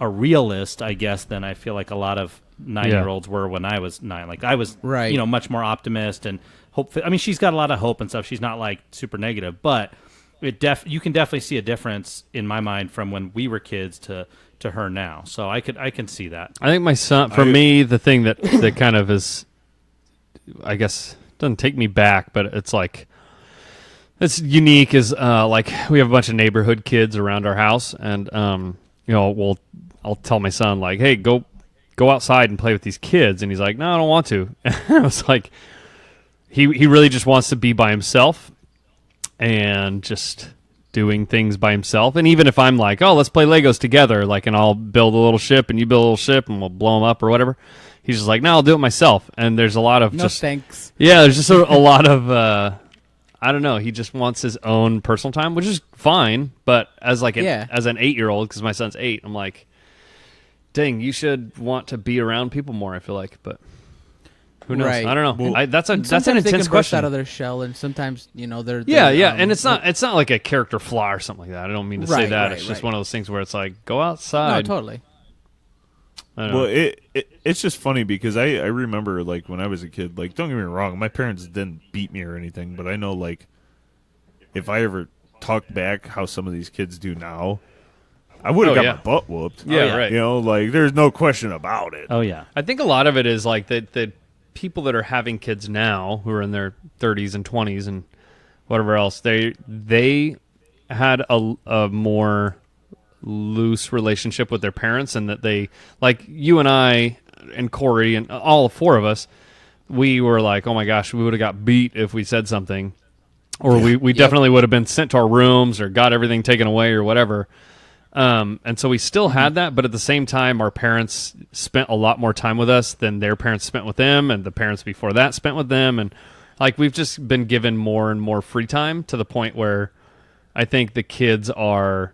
a realist, I guess, than I feel like a lot of 9-year-olds were when I was 9. Like I was, Right. you know, much more optimist and hopeful. I mean, she's got a lot of hope and stuff. She's not like super negative, but you can definitely see a difference in my mind from when we were kids to her now. So I can see that. I think my son, for me, the thing that kind of is, I guess, doesn't take me back, but it's like, it's unique is like we have a bunch of neighborhood kids around our house, and you know, I'll tell my son like, hey, go outside and play with these kids, and he's like, no, I don't want to. And I was like, he really just wants to be by himself and just doing things by himself. And even if I'm like, oh, let's play Legos together, like, and I'll build a little ship and you build a little ship and we'll blow them up or whatever, he's just like, no, I'll do it myself. And there's a lot of No thanks. yeah, there's just a lot of I don't know. He just wants his own personal time, which is fine. But as like as an 8-year-old, because my son's 8, I'm like, dang, you should want to be around people more. I feel like, but who knows? Right. I don't know. That's an Sometimes they can intense burst question. out of their shell, and sometimes they're Yeah, they're, and it's not like a character flaw or something like that. I don't mean to say Right, that. right, It's just right. one of those things where it's like, go No, outside. totally. I don't know. Well, it's just funny because I remember like when I was a kid, like don't get me wrong, my parents didn't beat me or anything, but I know like if I ever talked back how some of these kids do now, I would have Oh, got yeah. my butt whooped. Yeah, right. You know, like there's no question about it. Oh yeah. I think a lot of it is like the people that are having kids now, who are in their 30s and 20s and whatever else, they had a more loose relationship with their parents, and that they, like you and I and Corey and all four of us, we were like, oh my gosh, we would have got beat if we said something, or we definitely would have been sent to our rooms or got everything taken away or whatever. And so we still had that, but at the same time, our parents spent a lot more time with us than their parents spent with them, and the parents before that spent with them, and like we've just been given more and more free time to the point where I think the kids are,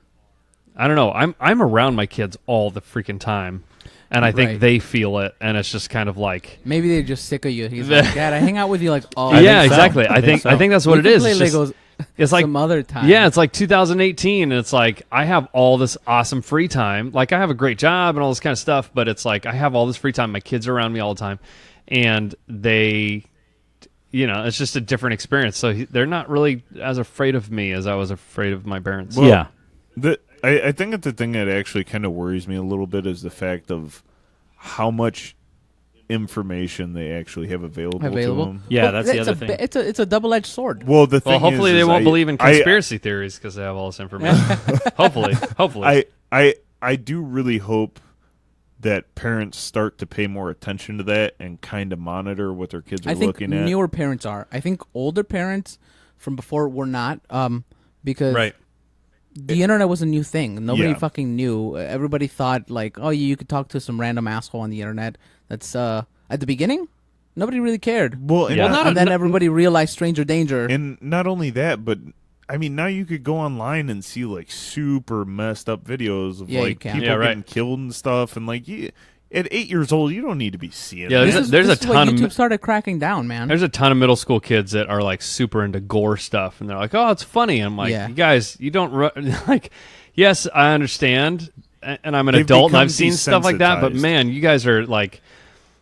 I don't know, I'm around my kids all the freaking time, and I think Right. they feel it, and it's just kind of like, Maybe they're just sick of you. He's like, Dad, I hang out with you like all yeah, think so. exactly. I I think think so. that's what We it can is. play It's just- Legos it's like some other time. Yeah, it's like 2018, and it's like I have all this awesome free time. Like I have a great job and all this kind of stuff, but it's like I have all this free time. My kids are around me all the time, and they, you know, it's just a different experience. So they're not really as afraid of me as I was afraid of my parents. Well, Yeah. I think that the thing that actually kind of worries me a little bit is the fact of how much information they actually have available to them. Yeah, that's the it's other thing. It's a double-edged sword. Well, the thing Well, hopefully is they won't I- believe in I- conspiracy theories because they have all this information. hopefully. I do really hope that parents start to pay more attention to that and kind of monitor what their kids are I think looking at. newer parents are. I think older parents from before were not, because Right. the internet was a new thing. Nobody Yeah. fucking knew. Everybody thought like, oh, you could talk to some random asshole on the internet. That's at the beginning, nobody really cared. Well, and, Yeah. not, And then everybody realized stranger danger. and not only that, but I mean, now you could go online and see like super messed up videos of Yeah, you like can. people Yeah, right. getting killed and stuff, and like at 8 years old, you don't need to be seeing. Yeah, that. this there's is a what ton of YouTube started cracking down, man. There's a ton of middle school kids that are like super into gore stuff, and they're like, "Oh, it's funny." And I'm like, Yeah. "You guys, you don't like." Yes, I understand, and I'm an They've adult, and become I've seen stuff like that. But desensitized. man, you guys are like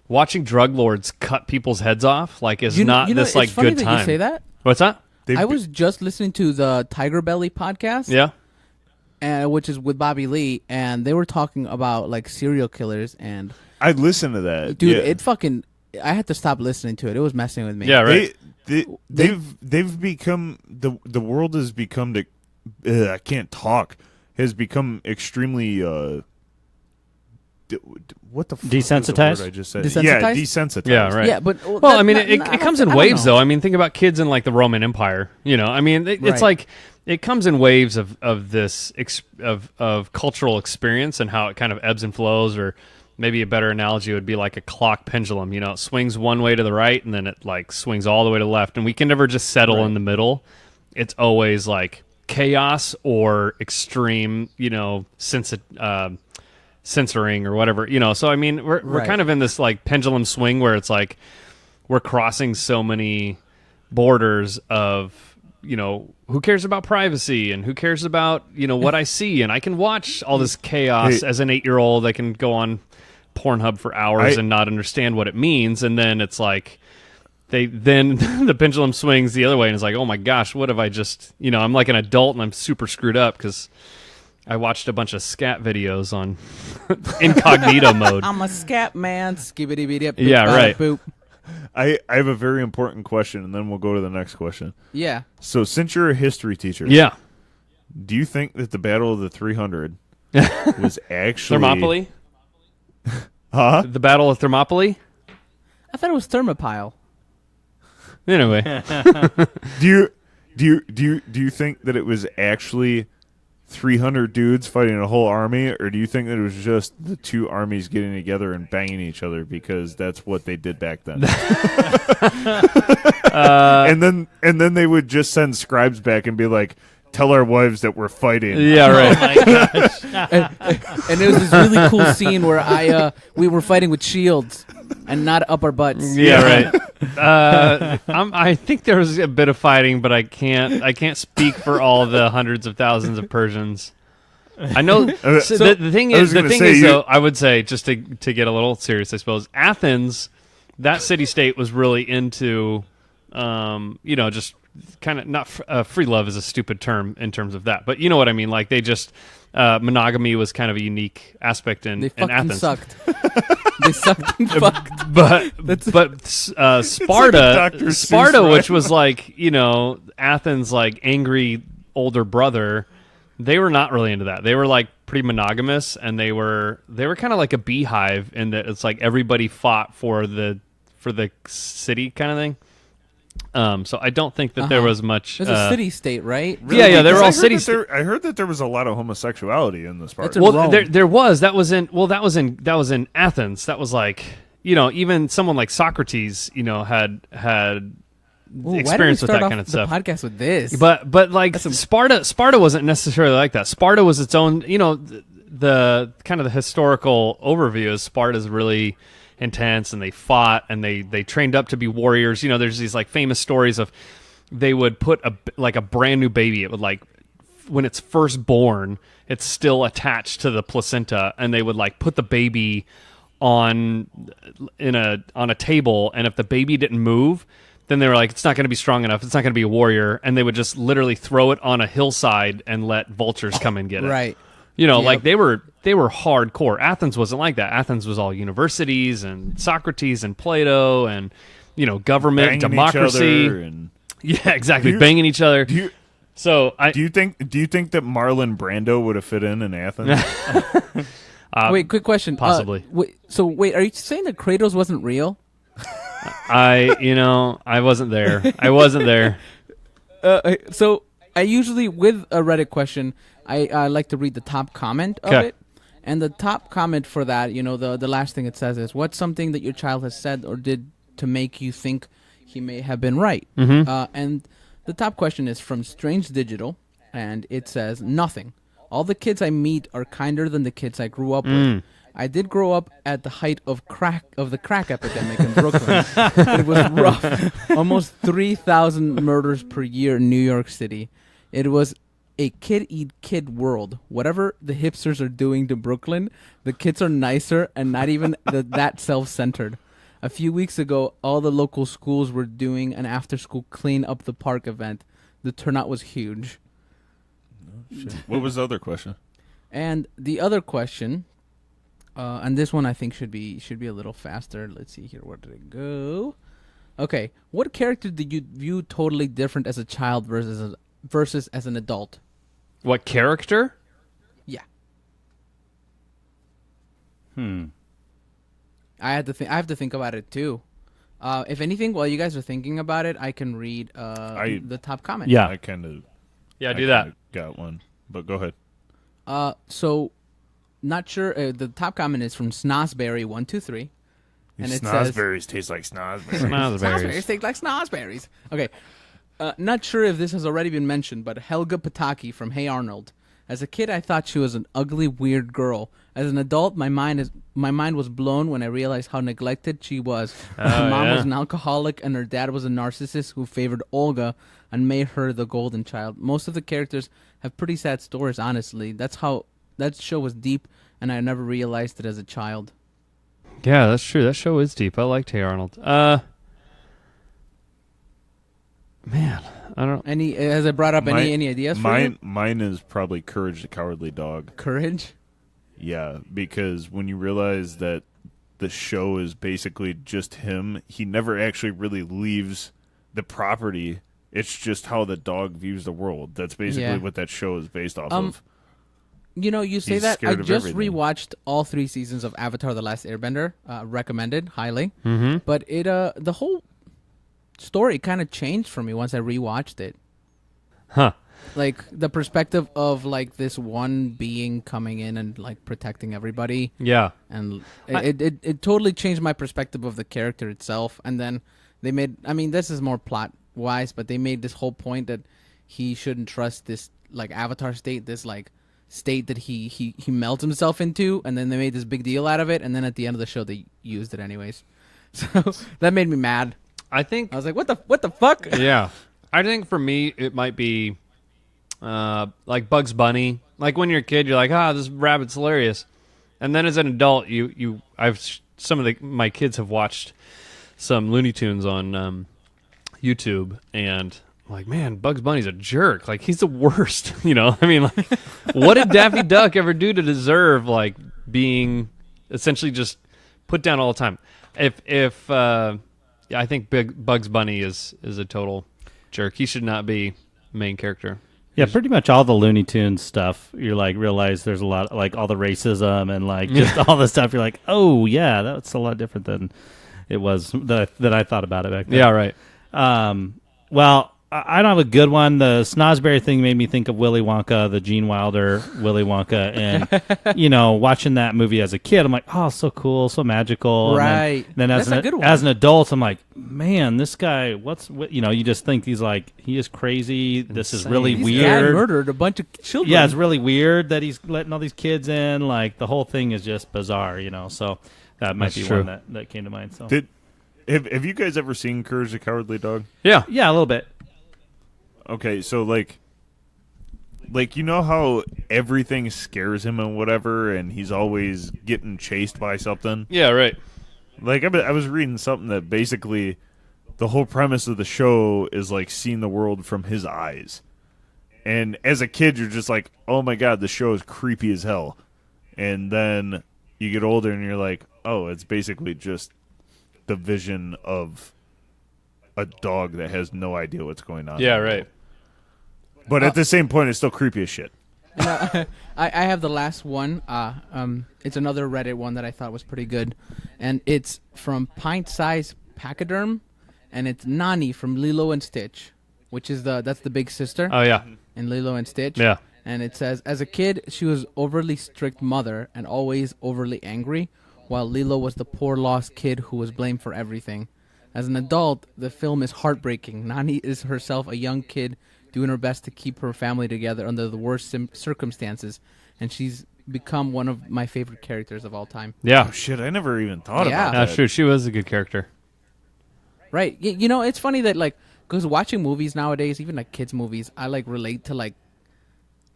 watching drug lords cut people's heads off. Like, is not you know, this like it's funny good that time? You say that. What's that? They've I be- was just listening to the Tiger Belly podcast. Yeah, Which is with Bobby Lee, and they were talking about like serial killers, and I listened to that, dude, yeah. it fucking. I had to stop listening to it. It was messing with me. yeah, right. They've become the world has become I can't talk, has become extremely what the fuck is the Desensitized? word I just said? Desensitized? Yeah, desensitized. Yeah, right. Yeah, but Well, I mean, it comes in I don't waves, know. though. I mean, think about kids in like the Roman Empire. You know, I mean, it's Right. like it comes in waves of this of cultural experience and how it kind of ebbs and flows. Or maybe a better analogy would be like a clock pendulum. You know, it swings one way to the right and then it like swings all the way to the left, and we can never just settle in the middle. It's always like chaos or extreme, you know, censoring or whatever, you know. So I mean, we're Right. kind of in this like pendulum swing where it's like we're crossing so many borders of, you know, who cares about privacy and who cares about, you know, what I see, and I can watch all this chaos Hey. as an 8-year-old. I can go on Pornhub for hours I- and not understand what it means, and then it's like then the pendulum swings the other way and it's like, oh my gosh, what have I just, you know, I'm like an adult and I'm super screwed up because I watched a bunch of scat videos on incognito mode. I'm a scat man. Skibbity bitty. Yeah, right. Boop. I have a very important question, and then we'll go to the next question. Yeah. So, since you're a history teacher, Yeah. do you think that the Battle of the 300 was actually Thermopylae? Huh? The Battle of Thermopylae? I thought it was Thermopyle. Anyway. Do you think that it was actually 300 dudes fighting a whole army, or do you think that it was just the two armies getting together and banging each other because that's what they did back then? And then they would just send scribes back and be like, "Tell our wives that we're fighting." Yeah, right. And there was this really cool scene where we were fighting with shields and not up our butts. Yeah, right. I think there was a bit of fighting, but I can't speak for all the hundreds of thousands of Persians. I know. So the thing I was is, the gonna thing say, is, you- though, I would say, just to get a little serious, I suppose, Athens, that city state was really into, you know, just kind of not free love is a stupid term in terms of that, but you know what I mean. Like they just monogamy was kind of a unique aspect in Athens. Sucked. They sucked and fucked. But Sparta, which was like Athens' like angry older brother, they were not really into that. They were like pretty monogamous, and they were kind of like a beehive in that it's like everybody fought for the city kind of thing. So I don't think that there was much. It was a city-state, right? Really? Yeah, they were all cities. I heard that there was a lot of homosexuality in the Sparta. Well, there was. That was in Athens. That was like even someone like Socrates, had experience with that kind of stuff. The podcast with this, but like Sparta wasn't necessarily like that. Sparta was its own. The kind of the historical overview is Sparta's really intense, and they fought and they trained up to be warriors. There's these like famous stories of they would put a brand new baby. It would like when it's first born, it's still attached to the placenta, and they would like put the baby on a table, and if the baby didn't move, then they were like, it's not going to be strong enough. It's not going to be a warrior, and they would just literally throw it on a hillside and let vultures come and get it. Right. Like they were hardcore. Athens wasn't like that. Athens was all universities and Socrates and Plato and government, banging democracy. Each other and... Yeah, exactly. Banging each other. Do you think that Marlon Brando would have fit in Athens? Wait, quick question. Possibly. Wait, are you saying that Kratos wasn't real? I wasn't there. I wasn't there. So I usually, with a Reddit question, I like to read the top comment of it. And the top comment for that, the last thing it says is, what's something that your child has said or did to make you think he may have been right? Mm-hmm. And the top question is from Strange Digital, and it says, nothing. All the kids I meet are kinder than the kids I grew up with. I did grow up at the height of the crack epidemic in Brooklyn. It was rough. Almost 3,000 murders per year in New York City. It was a kid-eat-kid world. Whatever the hipsters are doing to Brooklyn, the kids are nicer and not even that self-centered. A few weeks ago, all the local schools were doing an after-school clean up the park event. The turnout was huge. Shit. What was the other question? And the other question, and this one I think should be a little faster. Let's see here. Where did it go? Okay. What character did you view totally different as a child versus as an adult? What character? Yeah. I have to think about it too. If anything, while you guys are thinking about it, I can read the top comment. Yeah. I kind of... Yeah, do that. Got one, but go ahead. So, not sure. The top comment is from Snosberry123, and it says, "Snozberries taste like snozberries." Snozberries taste like snozberries. Okay. Not sure if this has already been mentioned, but Helga Pataki from Hey Arnold. As a kid, I thought she was an ugly, weird girl. As an adult, my mind was blown when I realized how neglected she was. Her mom was an alcoholic, and her dad was a narcissist who favored Olga and made her the golden child. Most of the characters have pretty sad stories, honestly. That's how that show was deep, and I never realized it as a child. Yeah, that's true. That show is deep. I liked Hey Arnold. Man, I don't. Has it brought up any ideas for you? Mine is probably Courage the Cowardly Dog. Courage? Yeah, because when you realize that the show is basically just him, he never actually really leaves the property. It's just how the dog views the world. That's basically what that show is based off of. You say He's that. I scared of just everything. rewatched all 3 seasons of Avatar: The Last Airbender. Recommended highly. Mm-hmm. But it the whole story kind of changed for me once I rewatched it. Huh. Like the perspective of like this one being coming in and like protecting everybody. Yeah. And it totally changed my perspective of the character itself. And then they made, this is more plot wise, but they made this whole point that he shouldn't trust this like Avatar state, this like state that he melts himself into, and then they made this big deal out of it, and then at the end of the show they used it anyways. So that made me mad. I think I was like, what the fuck? Yeah. I think for me it might be like Bugs Bunny. Like when you're a kid, you're like, this rabbit's hilarious. And then as an adult, my kids have watched some Looney Tunes on YouTube, and like, man, Bugs Bunny's a jerk. Like, he's the worst. You know, I mean, like, what did Daffy Duck ever do to deserve like being essentially just put down all the time? I think Bugs Bunny is a total jerk. He should not be main character. Yeah, pretty much all the Looney Tunes stuff. You like realize there's a lot, like all the racism and like just all the stuff. You're like, oh yeah, that's a lot different than it was that I thought about it back then. Yeah, right. Well, I don't have a good one. The Snozberry thing made me think of Willy Wonka, the Gene Wilder Willy Wonka, and watching that movie as a kid, I'm like, oh, so cool, so magical. Right. And then as an adult, I'm like, man, this guy, you just think he is crazy. This is really He's weird. murdered a bunch of children. Yeah, it's really weird that he's letting all these kids in. Like the whole thing is just bizarre, So that might be true. one that came to mind. So Have you guys ever seen Courage the Cowardly Dog? Yeah. Yeah, a little bit. Okay, so like you know how everything scares him and whatever, and he's always getting chased by something? Yeah, right. Like I was reading something that basically the whole premise of the show is like seeing the world from his eyes. And as a kid, you're just like, oh my God, the show is creepy as hell. And then you get older and you're like, oh, it's basically just the vision of a dog that has no idea what's going on. Yeah, right. But at the same point, it's still creepy as shit. I have the last one. It's another Reddit one that I thought was pretty good, and it's from Pint Size Pachyderm, and it's Nani from Lilo and Stitch, which is that's the big sister. Oh, yeah. In Lilo and Stitch. Yeah. And it says, as a kid, she was overly strict mother and always overly angry, while Lilo was the poor lost kid who was blamed for everything. As an adult, the film is heartbreaking. Nani is herself a young kid doing her best to keep her family together under the worst circumstances, and she's become one of my favorite characters of all time. Yeah. Oh, shit, I never even thought Yeah. about that. That's true. She was a good character. Right. It's funny that, like, because watching movies nowadays, even like kids' movies, I like relate to like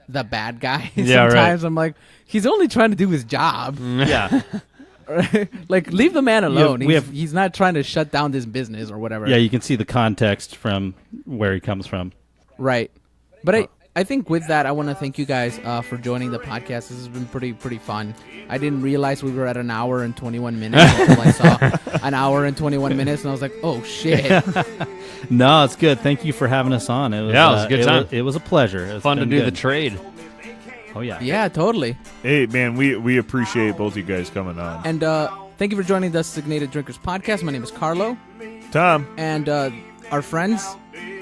the bad guy. Yeah, Sometimes I'm like, he's only trying to do his job. Yeah. Like, leave the man alone. we He's not trying to shut down this business or whatever. Yeah, you can see the context from where he comes from. Right. But I think with that, I want to thank you guys for joining the podcast. This has been pretty fun. I didn't realize we were at an hour and 21 minutes until I saw an hour and 21 minutes, and I was like, oh, shit. No, it's good. Thank you for having us on. It was, Yeah, it was a good time. It was a pleasure. It's Fun to been do good. the trade. Oh, yeah. Yeah, totally. Hey, man, we appreciate both you guys coming on. And thank you for joining the Designated Drinkers podcast. My name is Carlo. Tom. And our friends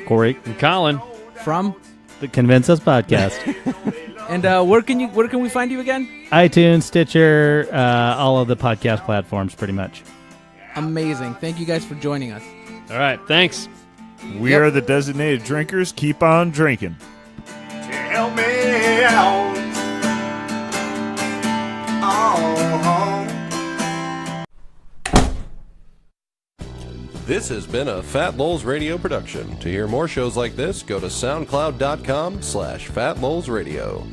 Corey, And Collin. from... the Convince Us podcast. And where can we find you again? iTunes, Stitcher, all of the podcast platforms, pretty much. Amazing. Thank you guys for joining us. All right. Thanks. We Yep. are the Designated Drinkers. Keep on drinking. Help me out. This has been a Fat Lowell's Radio production. To hear more shows like this, go to soundcloud.com/Fat Lowell's Radio.